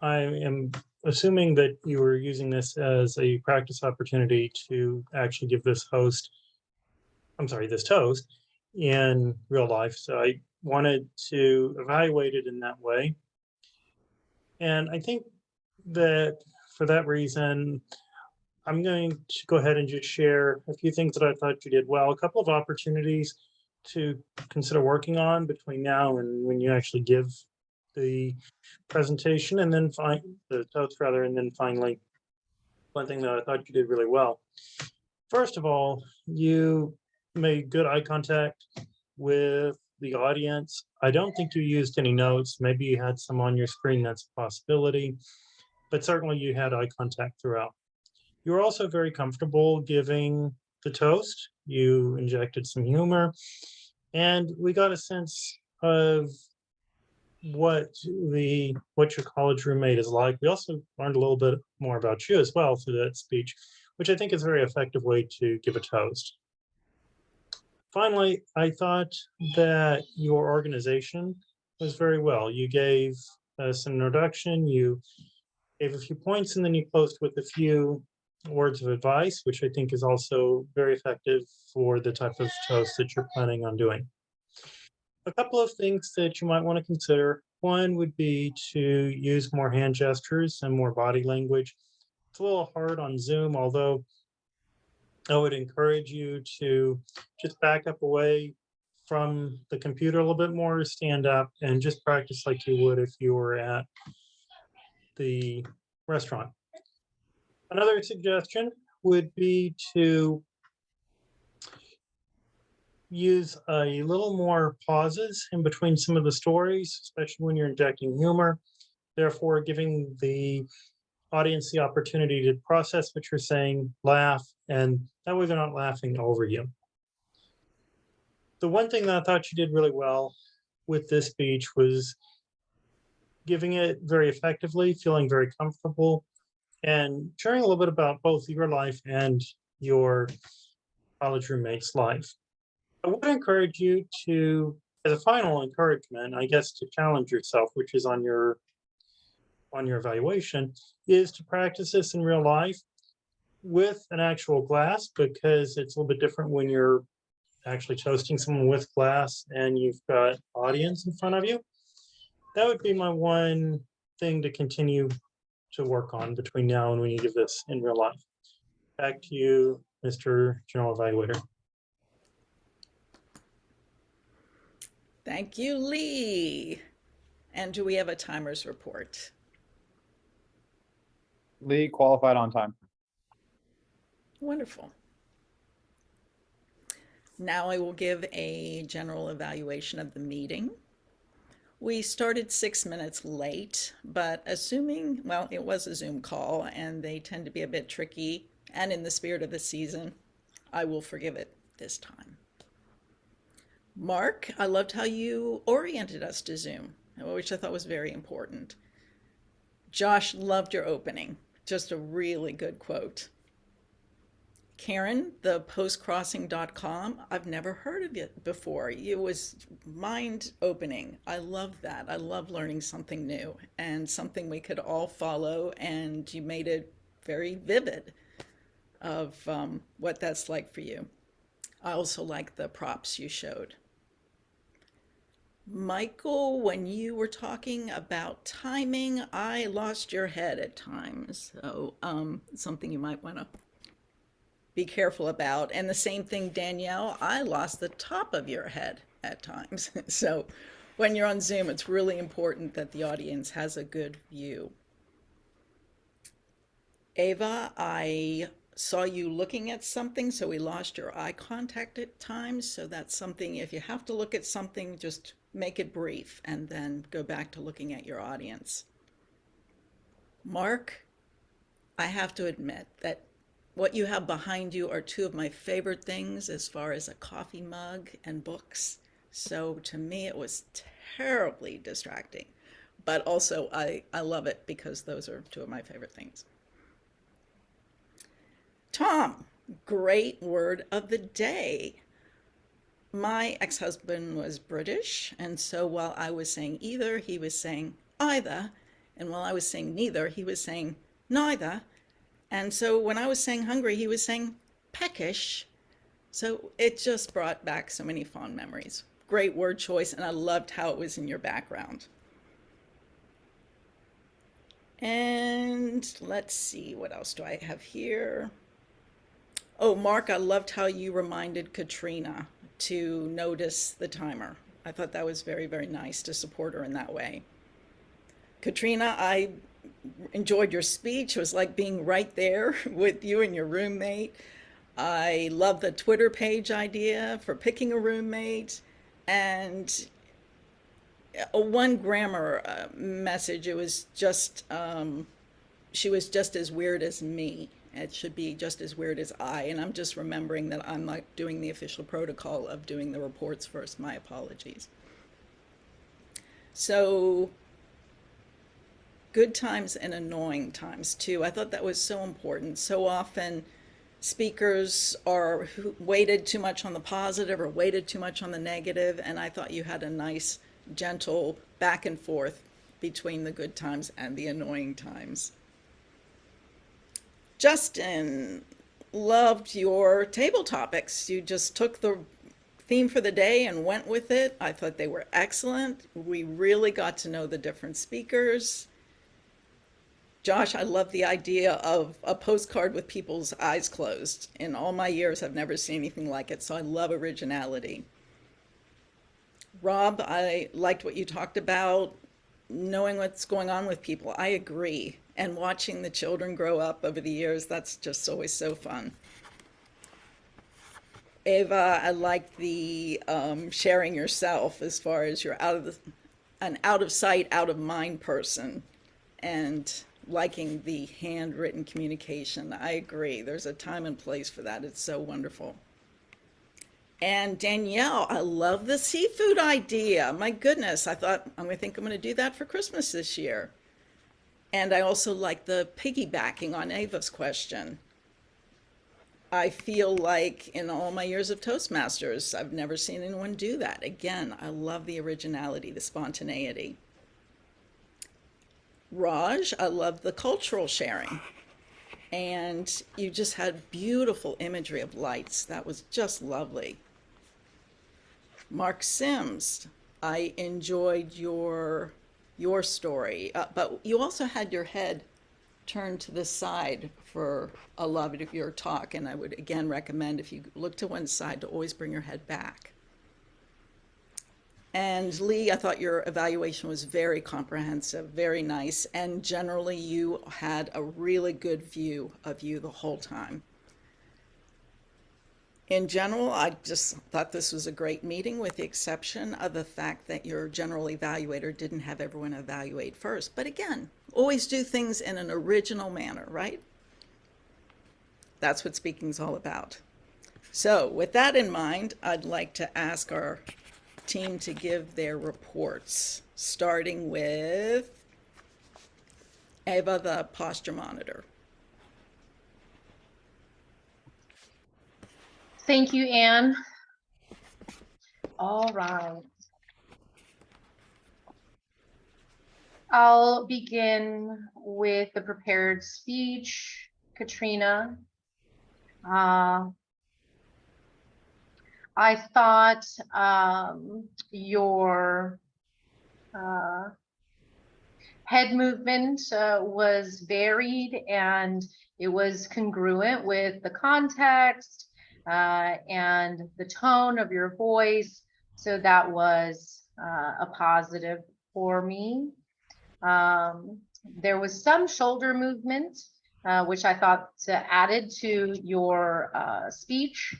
I am assuming that you were using this as a practice opportunity to actually give this toast in real life. So I wanted to evaluate it in that way. And I think that for that reason, I'm going to go ahead and just share a few things that I thought you did well, a couple of opportunities to consider working on between now and when you actually give the presentation, and then the toast rather, and then finally, one thing that I thought you did really well. First of all, you made good eye contact with the audience. I don't think you used any notes. Maybe you had some on your screen, that's a possibility, but certainly you had eye contact throughout. You were also very comfortable giving the toast. You injected some humor, and we got a sense of what your college roommate is like. We also learned a little bit more about you as well through that speech, which I think is a very effective way to give a toast. Finally, I thought that your organization was very well. You gave us an introduction, you gave a few points, and then you closed with a few words of advice, which I think is also very effective for the type of toast that you're planning on doing. A couple of things that you might want to consider. One would be to use more hand gestures and more body language. It's a little hard on Zoom, although I would encourage you to just back up away from the computer a little bit more, stand up, and just practice like you would if you were at the restaurant. Another suggestion would be to use a little more pauses in between some of the stories, especially when you're injecting humor, therefore giving the audience the opportunity to process what you're saying, laugh, and that way they're not laughing over you. The one thing that I thought you did really well with this speech was giving it very effectively, feeling very comfortable, and sharing a little bit about both your life and your college roommate's life. I would encourage you to, as a final encouragement, I guess, to challenge yourself, which is on your evaluation, is to practice this in real life with an actual glass, because it's a little bit different when you're actually toasting someone with glass and you've got audience in front of you. That would be my one thing to continue to work on between now and when you give this in real life. Back to you, Mr. General Evaluator. Thank you, Lee. And do we have a timer's report? Lee qualified on time. Wonderful. Now I will give a general evaluation of the meeting. We started 6 minutes late, but assuming, well, it was a Zoom call and they tend to be a bit tricky, and in the spirit of the season, I will forgive it this time. Mark, I loved how you oriented us to Zoom, which I thought was very important. Josh, loved your opening. Just a really good quote. Karen, the postcrossing.com, I've never heard of it before. It was mind-opening. I love that. I love learning something new and something we could all follow, and you made it very vivid of what that's like for you. I also like the props you showed. Michael, when you were talking about timing, I lost your head at times. So something you might want to be careful about. And the same thing, Danielle, I lost the top of your head at times. So when you're on Zoom, it's really important that the audience has a good view. Ava, I saw you looking at something, so we lost your eye contact at times. So that's something, if you have to look at something, just make it brief and then go back to looking at your audience. Mark, I have to admit that what you have behind you are two of my favorite things as far as a coffee mug and books. So to me, it was terribly distracting, but also I love it because those are two of my favorite things. Tom, great word of the day. My ex-husband was British, and so while I was saying either, he was saying either, and while I was saying neither, he was saying neither. And so when I was saying hungry, he was saying peckish. So it just brought back so many fond memories. Great word choice, and I loved how it was in your background. And let's see, what else do I have here? Oh, Mark, I loved how you reminded Katrina to notice the timer. I thought that was very, very nice to support her in that way. Katrina, I enjoyed your speech. It was like being right there with you and your roommate. I love the Twitter page idea for picking a roommate. And one grammar message, it was just, she was just as weird as me. It should be just as weird as I. And I'm just remembering that I'm not doing the official protocol of doing the reports first. My apologies. So, good times and annoying times too. I thought that was so important. So often speakers are weighted too much on the positive or weighted too much on the negative, and I thought you had a nice, gentle back and forth between the good times and the annoying times. Justin, loved your table topics. You just took the theme for the day and went with it. I thought they were excellent. We really got to know the different speakers. Josh, I love the idea of a postcard with people's eyes closed. In all my years, I've never seen anything like it, so I love originality. Rob, I liked what you talked about, knowing what's going on with people. I agree. And watching the children grow up over the years, that's just always so fun. Ava, I like the sharing yourself as far as you're an out of sight, out of mind person, and liking the handwritten communication. I agree. There's a time and place for that. It's so wonderful. And Danielle, I love the seafood idea. My goodness, I thought I'm going to do that for Christmas this year. And I also like the piggybacking on Ava's question. I feel like in all my years of Toastmasters, I've never seen anyone do that. Again, I love the originality, the spontaneity. Raj, I love the cultural sharing. And you just had beautiful imagery of lights. That was just lovely. Mark Sims, I enjoyed your story, but you also had your head turned to the side for a lot of your talk, and I would again recommend if you look to one side to always bring your head back. And Lee, I thought your evaluation was very comprehensive, very nice, and generally you had a really good view of you the whole time. In general, I just thought this was a great meeting, with the exception of the fact that your general evaluator didn't have everyone evaluate first. But again, always do things in an original manner, right? That's what speaking's all about. So with that in mind, I'd like to ask our team to give their reports, starting with Ava, the posture monitor. Thank you, Anne. All right. I'll begin with the prepared speech, Katrina. I thought your head movement was varied, and it was congruent with the context and the tone of your voice. So that was a positive for me. There was some shoulder movement, which I thought added to your speech.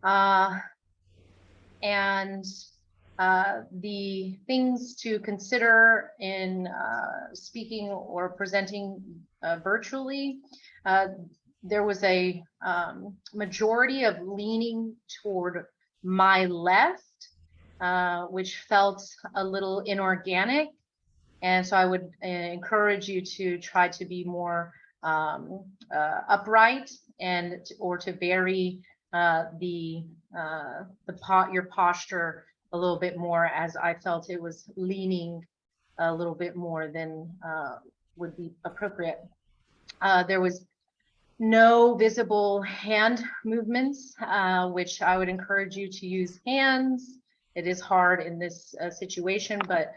And the things to consider in speaking or presenting virtually, there was a majority of leaning toward my left, which felt a little inorganic. And so I would encourage you to try to be more upright and or to vary your posture a little bit more, as I felt it was leaning a little bit more than would be appropriate. There was no visible hand movements, which I would encourage you to use hands. It is hard in this situation, but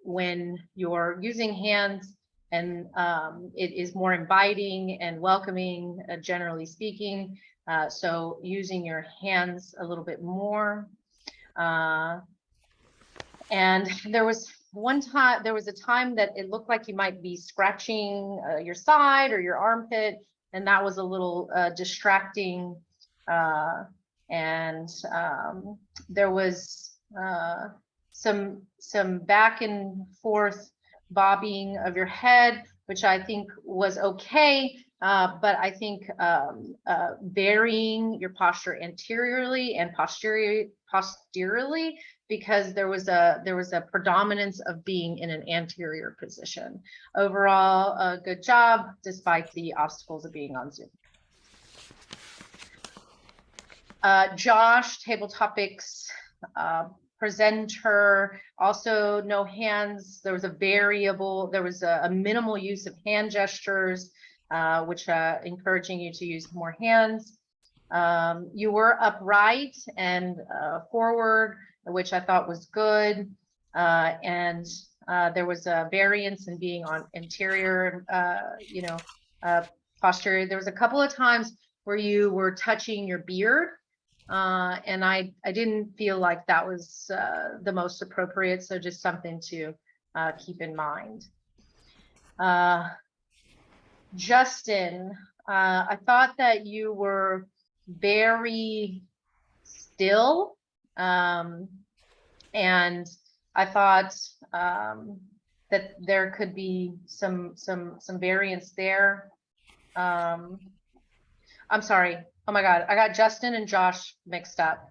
when you're using hands and it is more inviting and welcoming, generally speaking. So using your hands a little bit more. And there was a time that it looked like you might be scratching your side or your armpit, and that was a little distracting. And there was some back and forth bobbing of your head, which I think was okay. But I think varying your posture anteriorly and posteriorly, because there was a predominance of being in an anterior position. Overall, a good job, despite the obstacles of being on Zoom. Josh, table topics presenter, also no hands. There was a minimal use of hand gestures, which encouraging you to use more hands. You were upright and forward, which I thought was good. And there was a variance in being on interior, posture. There was a couple of times where you were touching your beard. And I didn't feel like that was the most appropriate. So just something to keep in mind. Justin, I thought that you were very still. And I thought that there could be some variance there. I'm sorry. Oh my God, I got Justin and Josh mixed up.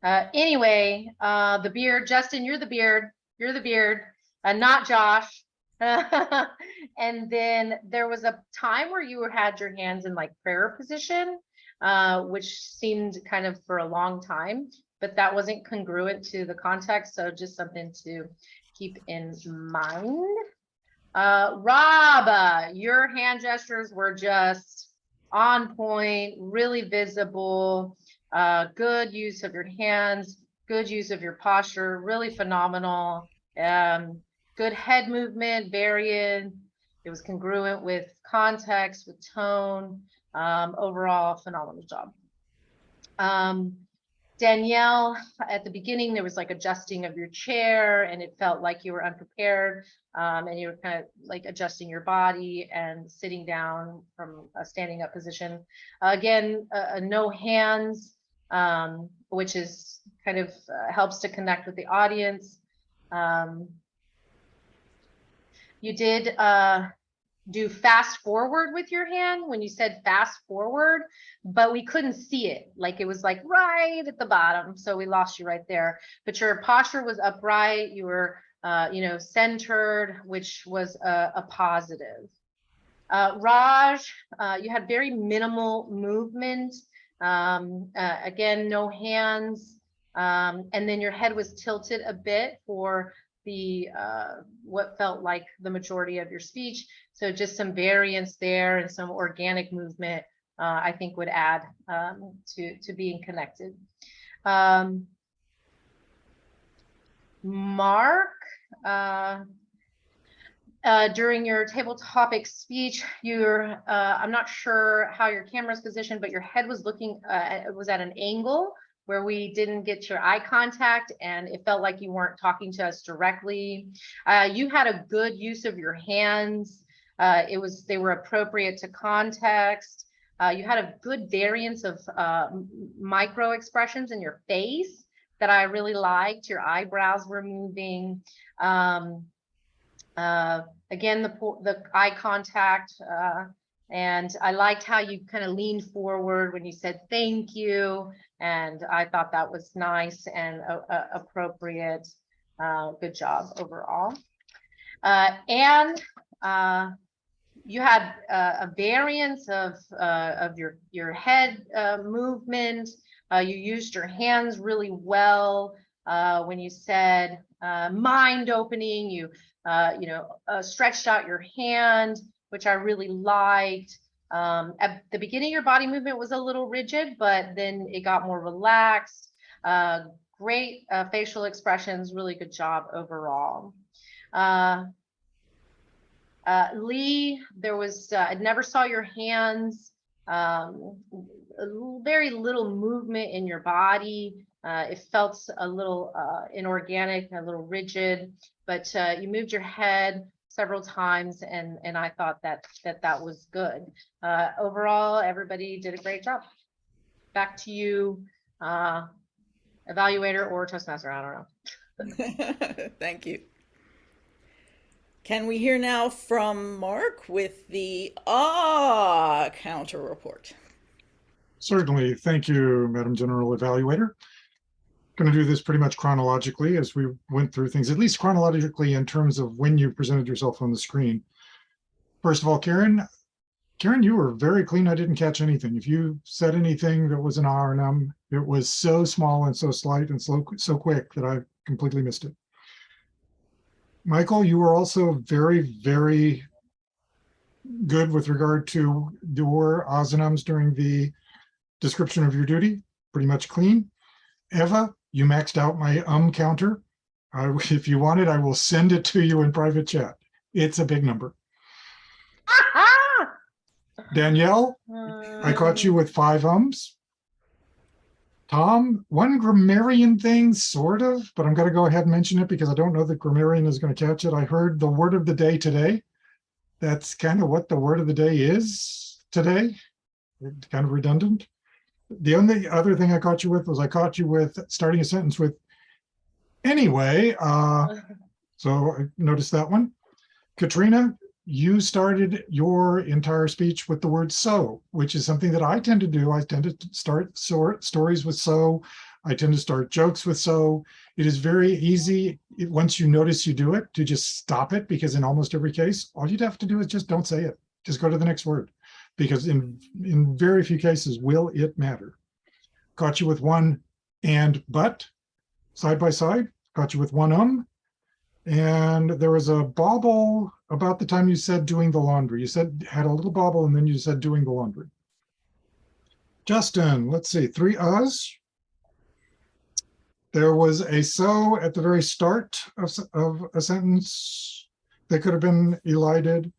Anyway, the beard, Justin, you're the beard, not Josh. And then there was a time where you had your hands in like prayer position, which seemed kind of for a long time, but that wasn't congruent to the context. So just something to keep in mind. Rob, your hand gestures were just on point, really visible, good use of your hands, good use of your posture, really phenomenal. Good head movement, variant. It was congruent with context, with tone. Overall, phenomenal job. Danielle, at the beginning, there was like adjusting of your chair and it felt like you were unprepared, and you were kind of like adjusting your body and sitting down from a standing up position. Again, no hands, which is kind of helps to connect with the audience. You did do fast forward with your hand when you said fast forward, but we couldn't see it. Like it was like right at the bottom. So we lost you right there, but your posture was upright. You were, centered, which was a positive. Raj, you had very minimal movement. Again, no hands. And then your head was tilted a bit for the what felt like the majority of your speech. So just some variance there and some organic movement, I think would add to being connected. Mark, during your table topic speech, I'm not sure how your camera's positioned, but your head was looking, it was at an angle where we didn't get your eye contact and it felt like you weren't talking to us directly. You had a good use of your hands. They were appropriate to context. You had a good variance of micro expressions in your face that I really liked. Your eyebrows were moving. Again, the eye contact And I liked how you kind of leaned forward when you said thank you. And I thought that was nice and appropriate. Good job overall. And you had a variance of your head movement. You used your hands really well. When you said mind opening, you stretched out your hand, which I really liked. At the beginning, your body movement was a little rigid, but then it got more relaxed. Great facial expressions, really good job overall. Lee, there was, I never saw your hands, very little movement in your body. It felt a little inorganic, a little rigid, but you moved your head several times, and I thought that was good. Overall, everybody did a great job. Back to you, evaluator or Toastmaster, I don't know. Thank you. Can we hear now from Mark with the counter report? Certainly. Thank you, Madam General Evaluator. Going to do this pretty much chronologically as we went through things, at least chronologically in terms of when you presented yourself on the screen. First of all, Karen, you were very clean. I didn't catch anything. If you said anything that was an R and M, it was so small and so slight and so quick that I completely missed it. Michael, you were also very, very good with regard to your ahs and ums during the description of your duty, pretty much clean. Eva, you maxed out my counter. If you want it, I will send it to you in private chat. It's a big number. Danielle, I caught you with 5 ums. Tom, one grammarian thing, sort of, but I'm going to go ahead and mention it because I don't know that grammarian is going to catch it. I heard the word of the day today. That's kind of what the word of the day is today. It's kind of redundant. The only other thing I caught you with was I caught you with starting a sentence with anyway. So I noticed that one. Katrina, you started your entire speech with the word so, which is something that I tend to do. I tend to start stories with so. I tend to start jokes with so. It is very easy, once you notice you do it, to just stop it, because in almost every case, all you'd have to do is just don't say it. Just go to the next word, because in very few cases will it matter. Caught you with one and but side by side. Caught you with one and there was a bobble about the time you said doing the laundry. You said had a little bobble and then you said doing the laundry. Justin, let's see, 3 uhs. There was a so at the very start of a sentence that could have been elided.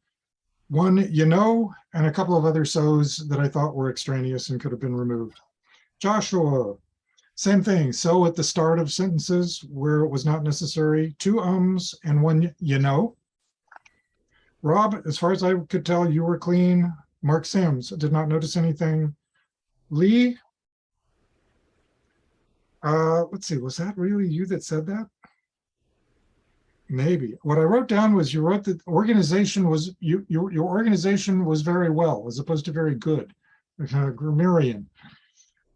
One, and a couple of other so's that I thought were extraneous and could have been removed. Joshua, same thing. So at the start of sentences where it was not necessary, 2 ums and 1 Rob, as far as I could tell, you were clean. Mark Sims, did not notice anything. Lee, let's see, was that really you that said that? Maybe. What I wrote down was you wrote that organization was, your organization was very well, as opposed to very good. Grammarian.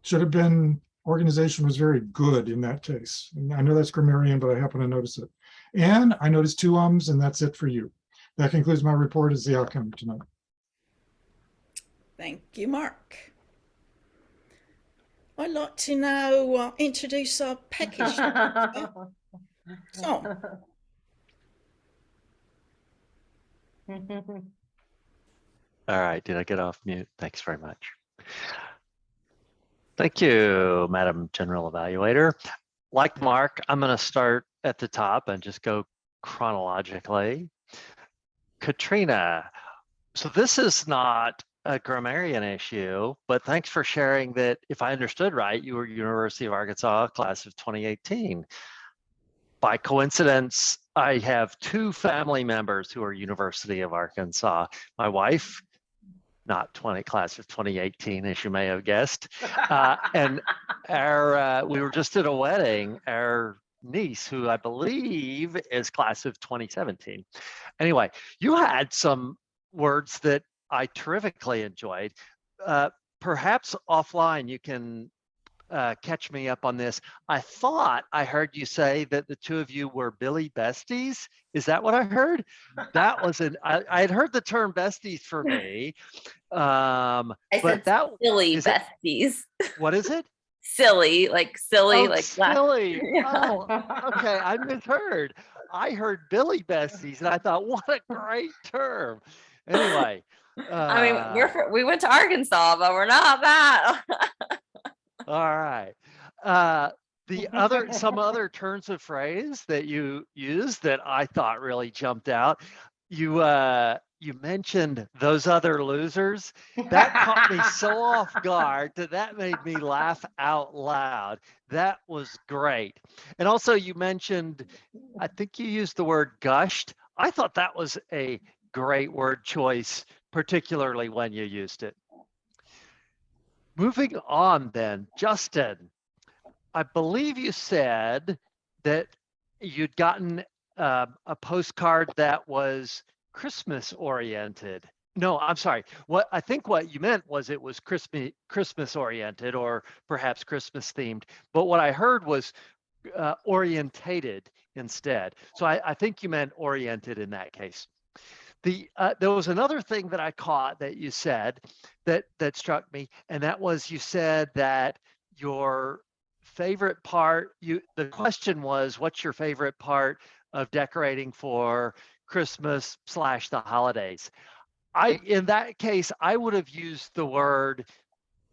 Should have been organization was very good in that case. And I know that's grammarian, but I happen to notice it. And I noticed 2 ums, and that's it for you. That concludes my report as the outcome tonight. Thank you, Mark. I'd like to now introduce our package. So. All right, did I get off mute? Thanks very much. Thank you, Madam General Evaluator. Like Mark, I'm going to start at the top and just go chronologically. Katrina, so this is not a grammarian issue, but thanks for sharing that. If I understood right, you were University of Arkansas class of 2018. By coincidence, I have 2 family members who are University of Arkansas. My wife, not class of 2018, as you may have guessed. And we were just at a wedding, our niece, who I believe is class of 2017. Anyway, you had some words that I terrifically enjoyed. Perhaps offline you can catch me up on this. I thought I heard you say that the two of you were Billy besties. Is that what I heard? That was I had heard the term besties for me. I But said that silly is it. besties. What is it? Silly, like silly, Oh, like laugh. silly. Yeah. Oh, okay. I misheard. I heard Billy besties, and I thought, what a great term. Anyway, I mean, we went to Arkansas, but we're not that. all right. Some other turns of phrase that you used that I thought really jumped out. You mentioned those other losers. That caught me so off guard that made me laugh out loud. That was great. And also you mentioned, I think you used the word gushed. I thought that was a great word choice, particularly when you used it. Moving on then, Justin, I believe you said that you'd gotten a postcard that was Christmas oriented. No, I'm sorry. What you meant was it was Christmas oriented or perhaps Christmas themed. But what I heard was orientated instead. So I think you meant oriented in that case. There was another thing that I caught that you said that struck me, and that was you said that your favorite part, the question was, what's your favorite part of decorating for Christmas / the holidays? In that case, I would have used the word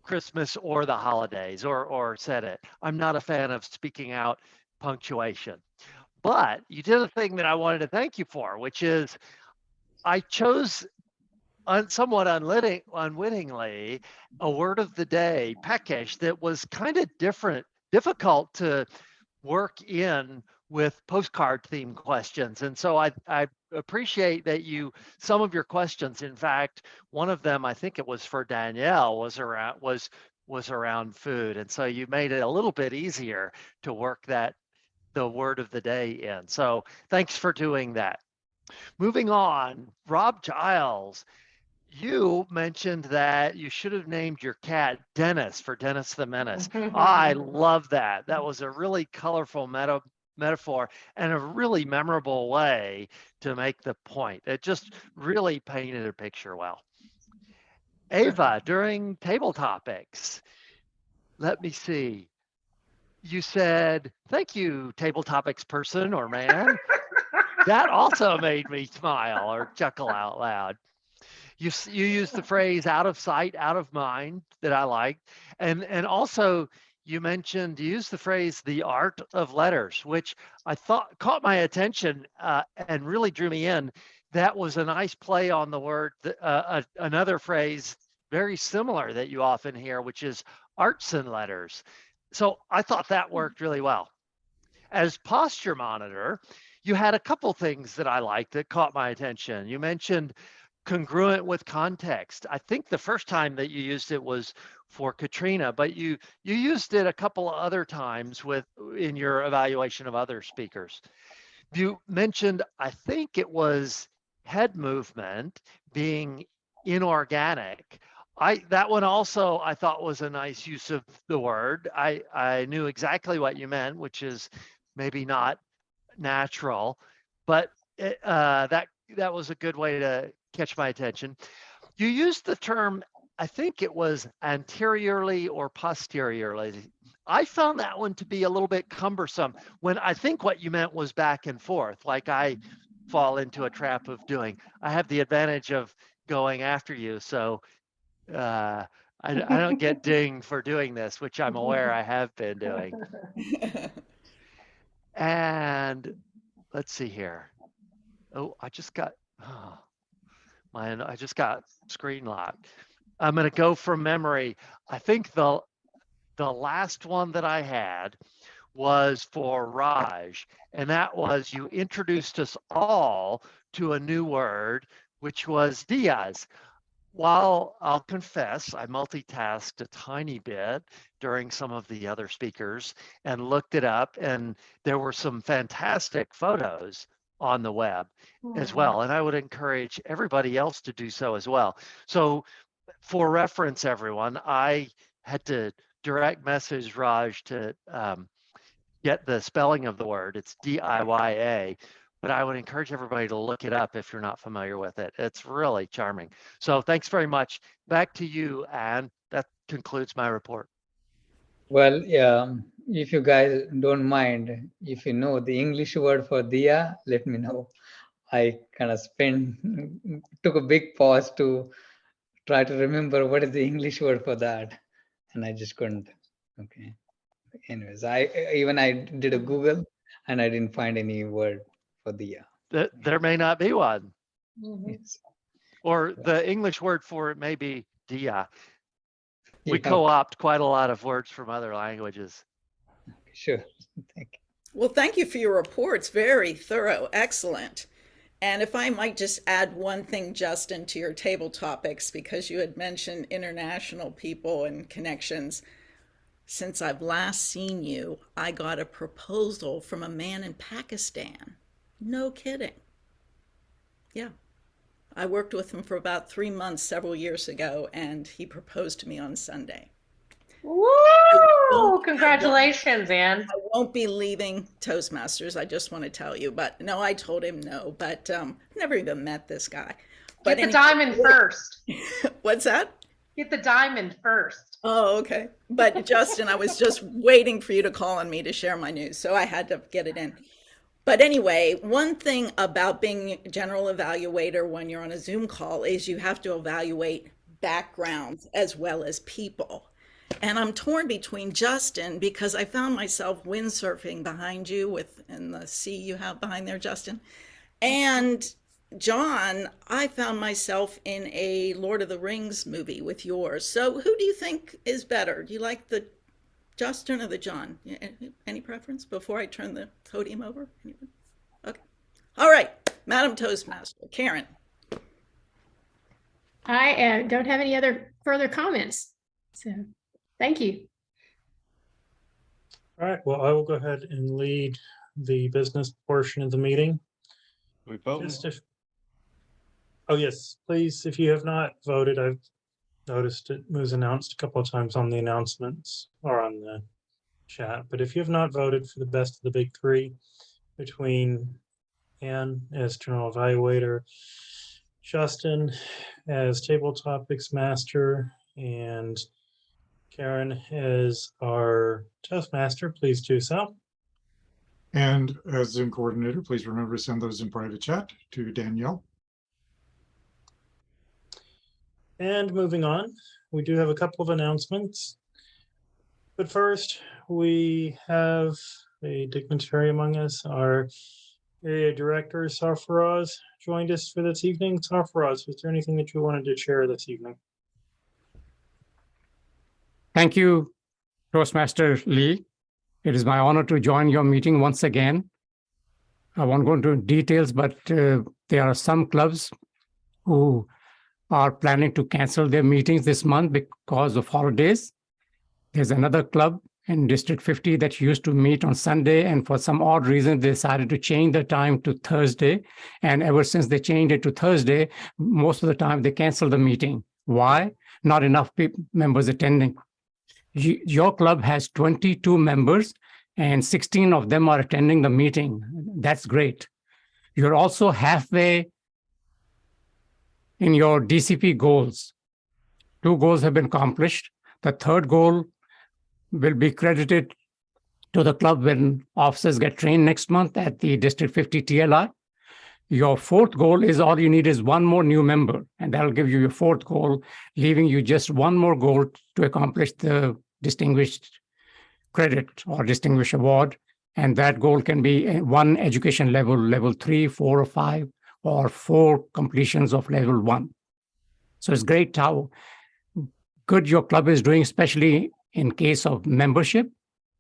Christmas or the holidays or said it. I'm not a fan of speaking out punctuation. But you did a thing that I wanted to thank you for, which is I chose somewhat unwittingly a word of the day, peckish, that was kind of difficult to work in with postcard themed questions. And so I appreciate that some of your questions, in fact, one of them, I think it was for Danielle, was around food. And so you made it a little bit easier to work the word of the day in. So thanks for doing that. Moving on, Rob Giles, you mentioned that you should have named your cat Dennis for Dennis the Menace. I love that. That was a really colorful metaphor and a really memorable way to make the point. It just really painted a picture well. Ava, during table topics, let me see. You said, thank you, table topics person or man. That also made me smile or chuckle out loud. You used the phrase out of sight, out of mind that I liked. And also you used the phrase the art of letters, which I thought caught my attention and really drew me in. That was a nice play on the word, another phrase very similar that you often hear, which is arts and letters. So I thought that worked really well. As posture monitor, you had a couple things that I liked that caught my attention. You mentioned congruent with context. I think the first time that you used it was for Katrina, but you used it a couple of other times in your evaluation of other speakers. You mentioned, I think it was head movement being inorganic. That one also I thought was a nice use of the word. I knew exactly what you meant, which is maybe not natural, but that was a good way to catch my attention. You used the term, I think it was anteriorly or posteriorly. I found that one to be a little bit cumbersome when I think what you meant was back and forth, like I fall into a trap of doing. I have the advantage of going after you, so I don't get dinged for doing this, which I'm aware I have been doing. And let's see here. Oh, I just got screen locked. I'm going to go from memory. I think the last one that I had was for Raj, and that was you introduced us all to a new word, which was Diaz. While I'll confess, I multitasked a tiny bit during some of the other speakers and looked it up, and there were some fantastic photos on the web as well. And I would encourage everybody else to do so as well. So for reference, everyone, I had to direct message Raj to get the spelling of the word. It's DIYA, but I would encourage everybody to look it up if you're not familiar with it. It's really charming. So thanks very much. Back to you, Anne. That concludes my report. Well, yeah, if you guys don't mind, if you know the English word for diya, let me know. I kind of took a big pause to try to remember what is the English word for that, and I just couldn't. Okay. Anyways, I did a Google and I didn't find any word for diya. There may not be one, Yes. or the English word for it may be dia. We Yeah. co-opt quite a lot of words from other languages. Sure. Thank you. Well, thank you for your reports. Very thorough, excellent. And if I might just add one thing, Justin, to your table topics, because you had mentioned international people and connections. Since I've last seen you, I got a proposal from a man in Pakistan. No kidding. Yeah. I worked with him for about 3 months several years ago, and he proposed to me on Sunday. Woo! Congratulations, Anne. I won't be leaving Toastmasters, I just want to tell you. But no, I told him no. But never even met this guy. But Get the diamond first. What's that? Get the diamond first. Oh, okay. But Justin, I was just waiting for you to call on me to share my news, so I had to get it in. But anyway, one thing about being a general evaluator when you're on a Zoom call is you have to evaluate backgrounds as well as people. And I'm torn between Justin, because I found myself windsurfing behind you in the sea you have behind there, Justin. And John, I found myself in a Lord of the Rings movie with yours. So who do you think is better? Do you like the Justin or the John? Any preference before I turn the podium over? Anyone? Okay. All right, Madam Toastmaster, Karen. I don't have any other further comments. So thank you. All right, well, I will go ahead and lead the business portion of the meeting. We vote. Oh, yes, please, if you have not voted, I've noticed it was announced a couple of times on the announcements or on the chat. But if you have not voted for the best of the big three between Anne as general evaluator, Justin as table topics master, and Karen as our Toastmaster, please do so. And as Zoom coordinator, please remember to send those in private chat to Danielle. And moving on, we do have a couple of announcements. But first, we have a dignitary among us. Our area director, Sarfaraz, joined us for this evening. Sarfaraz, was there anything that you wanted to share this evening? Thank you, Toastmaster Lee. It is my honor to join your meeting once again. I won't go into details, but there are some clubs who are planning to cancel their meetings this month because of holidays. There's another club in District 50 that used to meet on Sunday, and for some odd reason, they decided to change the time to Thursday. And ever since they changed it to Thursday, most of the time they cancel the meeting. Why? Not enough members attending. Your club has 22 members and 16 of them are attending the meeting. That's great. You're also halfway in your DCP goals. 2 goals have been accomplished. The third goal will be credited to the club when officers get trained next month at the District 50 TLI. Your fourth goal is all you need is 1 more new member, and that'll give you your fourth goal, leaving you just 1 more goal to accomplish the distinguished credit or distinguished award. And that goal can be 1 education level, level 3, 4, or 5, or 4 completions of level 1. So it's great how good your club is doing, especially in case of membership.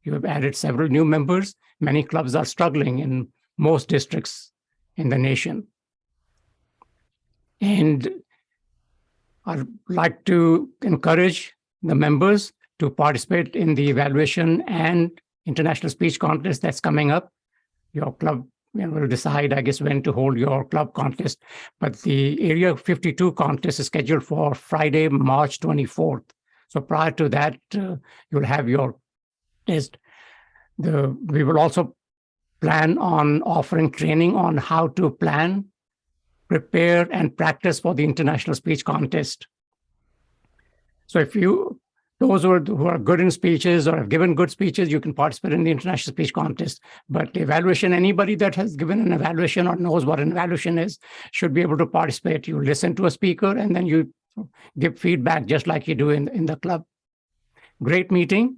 You have added several new members. Many clubs are struggling in most districts in the nation. And I'd like to encourage the members to participate in the evaluation and international speech contest that's coming up. Your club we'll decide, I guess, when to hold your club contest. But the Area 52 contest is scheduled for Friday, March 24th. So prior to that, you'll have your test. We will also plan on offering training on how to plan, prepare, and practice for the International Speech Contest. So if those who are good in speeches or have given good speeches, you can participate in the International Speech Contest. But evaluation, anybody that has given an evaluation or knows what an evaluation is should be able to participate. You listen to a speaker and then you give feedback just like you do in the club. Great meeting.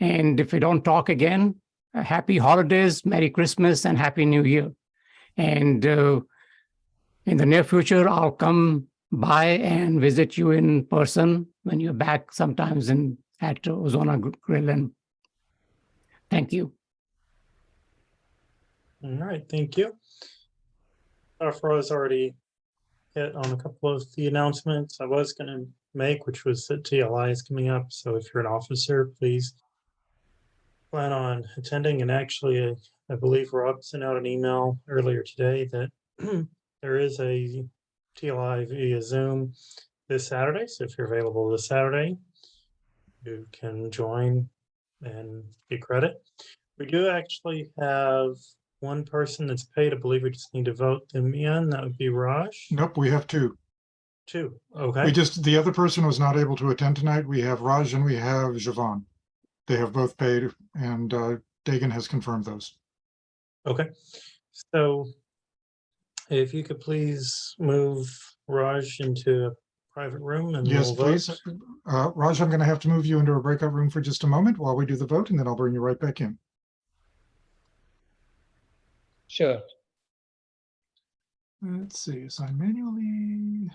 And if we don't talk again, happy holidays, Merry Christmas, and Happy New Year. And in the near future, I'll come by and visit you in person when you're back sometimes at Ozona Grill. And thank you. All right, thank you. Fro's already hit on a couple of the announcements I was going to make, which was that TLI is coming up. So if you're an officer, please plan on attending. And actually, I believe Rob sent out an email earlier today that there is a TLI via Zoom this Saturday. So if you're available this Saturday, you can join and get credit. We do actually have one person that's paid. I believe we just need to vote them in. That would be Raj. Nope, we have two. Two. Okay. The other person was not able to attend tonight. We have Raj and we have Javon. They have both paid, and Dagan has confirmed those. Okay. So if you could please move Raj into a private room and Yes, we'll vote. please. Raj, I'm going to have to move you into a breakout room for just a moment while we do the vote, and then I'll bring you right back in. Sure. Let's see, assign manually.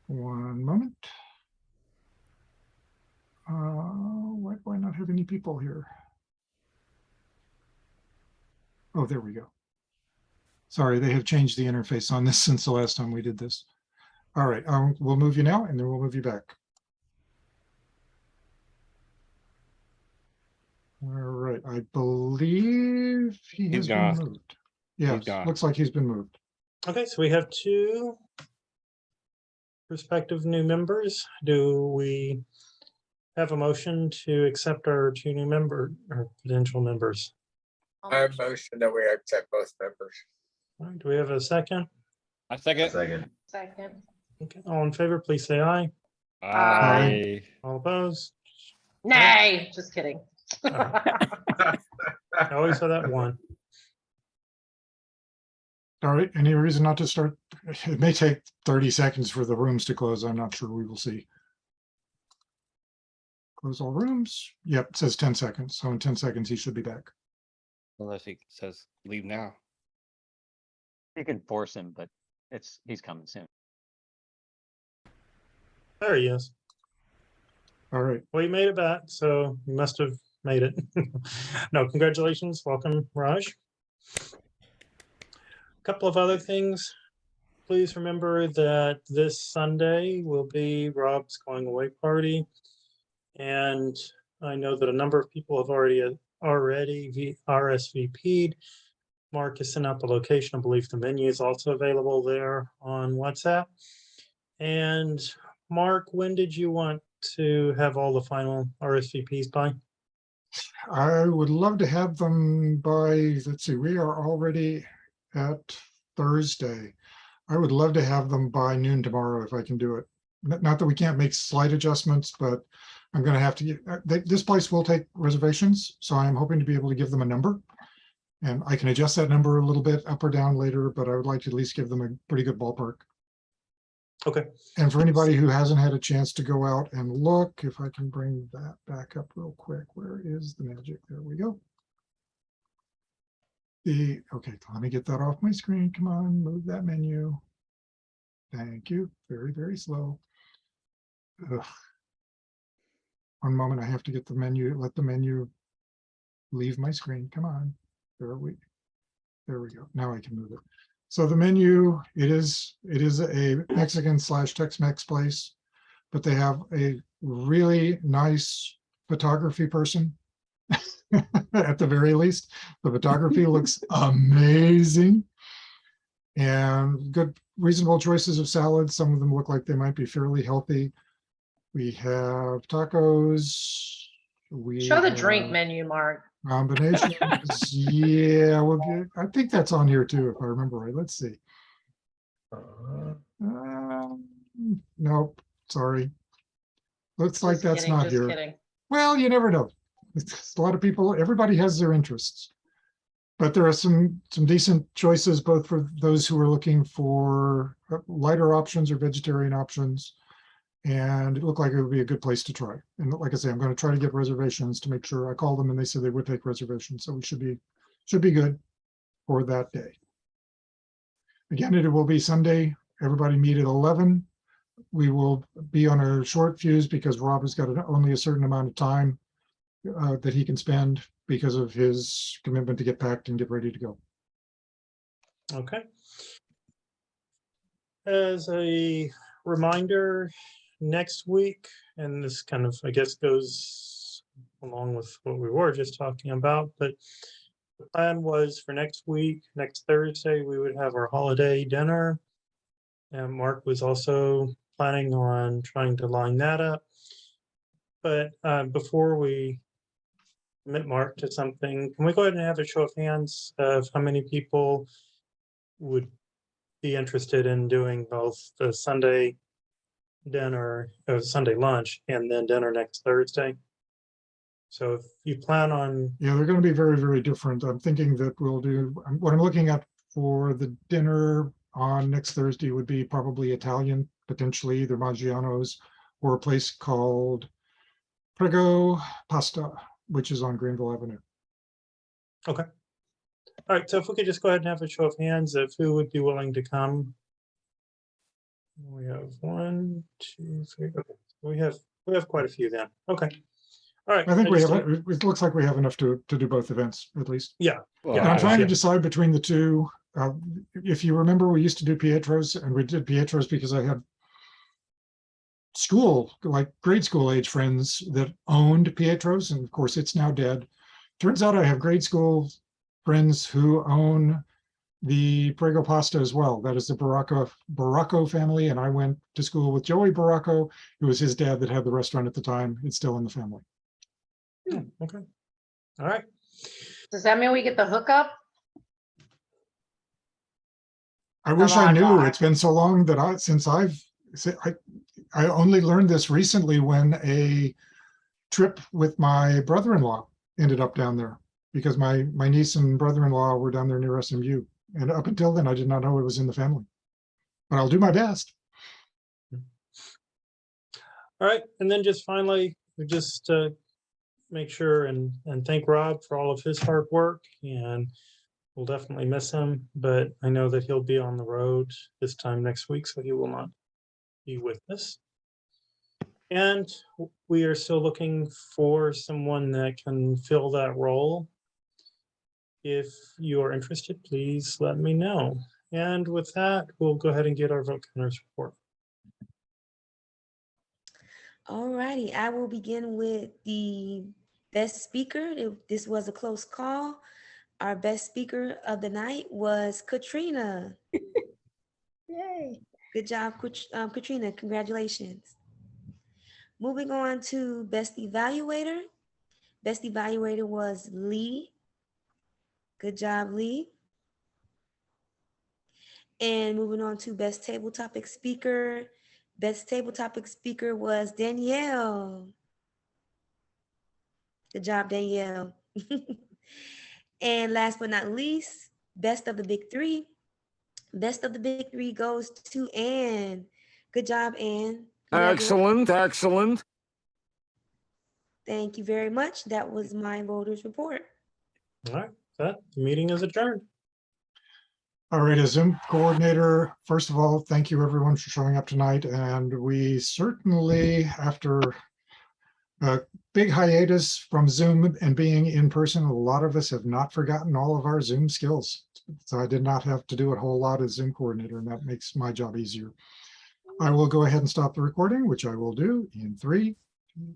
One moment. Why do I not have any people here? Oh, there we go. Sorry, they have changed the interface on this since the last time we did this. All right, we'll move you now, and then we'll move you back. All right, I believe he has been moved. Yes, looks like he's been moved. Okay, so we have two prospective new members. Do we have a motion to accept our two new or potential members? I motion that we accept both members. All right, do we have a second? I second. Second. Okay, all in favor, please say aye. Aye. All opposed? Nay, just kidding. I always have that one. All right, any reason not to start? It may take 30 seconds for the rooms to close. I'm not sure. We will see. Close all rooms. Yep, it says 10 seconds. So in 10 seconds, he should be back. Unless he says leave now. You can force him, but he's coming soon. There he is. All right. Well, you made it back, so you must have made it. No, congratulations. Welcome, Raj. A couple of other things. Please remember that this Sunday will be Rob's going away party. And I know that a number of people have already RSVP'd. Mark has sent out the location. I believe the menu is also available there on WhatsApp. And Mark, when did you want to have all the final RSVPs by? I would love to have them by, let's see, we are already at Thursday. I would love to have them by noon tomorrow if I can do it. Not that we can't make slight adjustments, but I'm going to have to get, this place will take reservations. So I'm hoping to be able to give them a number. And I can adjust that number a little bit up or down later, but I would like to at least give them a pretty good ballpark. Okay. And for anybody who hasn't had a chance to go out and look, if I can bring that back up real quick, where is the magic? There we go. Okay, let me get that off my screen. Come on, move that menu. Thank you. Very, very slow. Ugh. One moment, I have to get the menu, let the menu leave my screen. Come on. There we go. Now I can move it. So the menu, it is a Mexican / Tex-Mex place, but they have a really nice photography person at the very least. The photography looks amazing. And good, reasonable choices of salads. Some of them look like they might be fairly healthy. We have tacos. We Show the drink have menu, Mark. combinations. Yeah, well, I think that's on here too, if I remember right. Let's see. Nope, sorry. Looks like Just that's kidding, not just here. kidding. Well, you never know. It's a lot of people, everybody has their interests. But there are some decent choices, both for those who are looking for lighter options or vegetarian options. And it looked like it would be a good place to try. And like I say, I'm going to try to get reservations to make sure. I called them and they said they would take reservations. So we should be good for that day. Again, it will be Sunday. Everybody meet at 11. We will be on a short fuse because Rob has got only a certain amount of time that he can spend because of his commitment to get packed and get ready to go. Okay. As a reminder, next week, and this kind of, I guess, goes along with what we were just talking about, but the plan was for next week, next Thursday, we would have our holiday dinner. And Mark was also planning on trying to line that up. But before we commit Mark to something, can we go ahead and have a show of hands of how many people would be interested in doing both the Sunday dinner, Sunday lunch, and then dinner next Thursday? So if you plan on, Yeah, they're going to be very, very different. I'm thinking that we'll do, what I'm looking at for the dinner on next Thursday would be probably Italian, potentially either Maggiano's or a place called Prego Pasta, which is on Greenville Avenue. okay. All right, so if we could just go ahead and have a show of hands of who would be willing to come. We have 1, 2, 3. Okay, we have quite a few then. Okay. All right. I think we have, it looks like we have enough to do both events at least. Yeah. And I'm trying to decide between the two. If you remember, we used to do Pietro's, and we did Pietro's because I had school, like grade school age friends that owned Pietro's, and of course it's now dead. Turns out I have grade school friends who own the Prego Pasta as well. That is the Baracco family, and I went to school with Joey Baracco. It was his dad that had the restaurant at the time. It's still in the family. Okay. All right. Does that mean we get the hookup? I wish I knew. It's been so long that I only learned this recently when a trip with my brother-in-law ended up down there, because my niece and brother-in-law were down there near SMU. And up until then, I did not know it was in the family. But I'll do my best. All right. And then just finally, we just make sure and thank Rob for all of his hard work, and we'll definitely miss him, but I know that he'll be on the road this time next week, so he will not be with us. And we are still looking for someone that can fill that role. If you are interested, please let me know. And with that, we'll go ahead and get our vote counters report. All righty, I will begin with the best speaker. This was a close call. Our best speaker of the night was Katrina. Yay. Good job, Katrina. Congratulations. Moving on to best evaluator. Best evaluator was Lee. Good job, Lee. And moving on to best table topic speaker. Best table topic speaker was Danielle. Good job, Danielle. And last but not least, best of the big three. Best of the big three goes to Anne. Good job, Anne. Excellent, excellent. Thank you very much. That was my voters report. All right, the meeting is adjourned. All right, as Zoom coordinator, first of all, thank you everyone for showing up tonight. And we certainly, after a big hiatus from Zoom and being in person, a lot of us have not forgotten all of our Zoom skills. So I did not have to do a whole lot as Zoom coordinator, and that makes my job easier. I will go ahead and stop the recording, which I will do in 3, 2,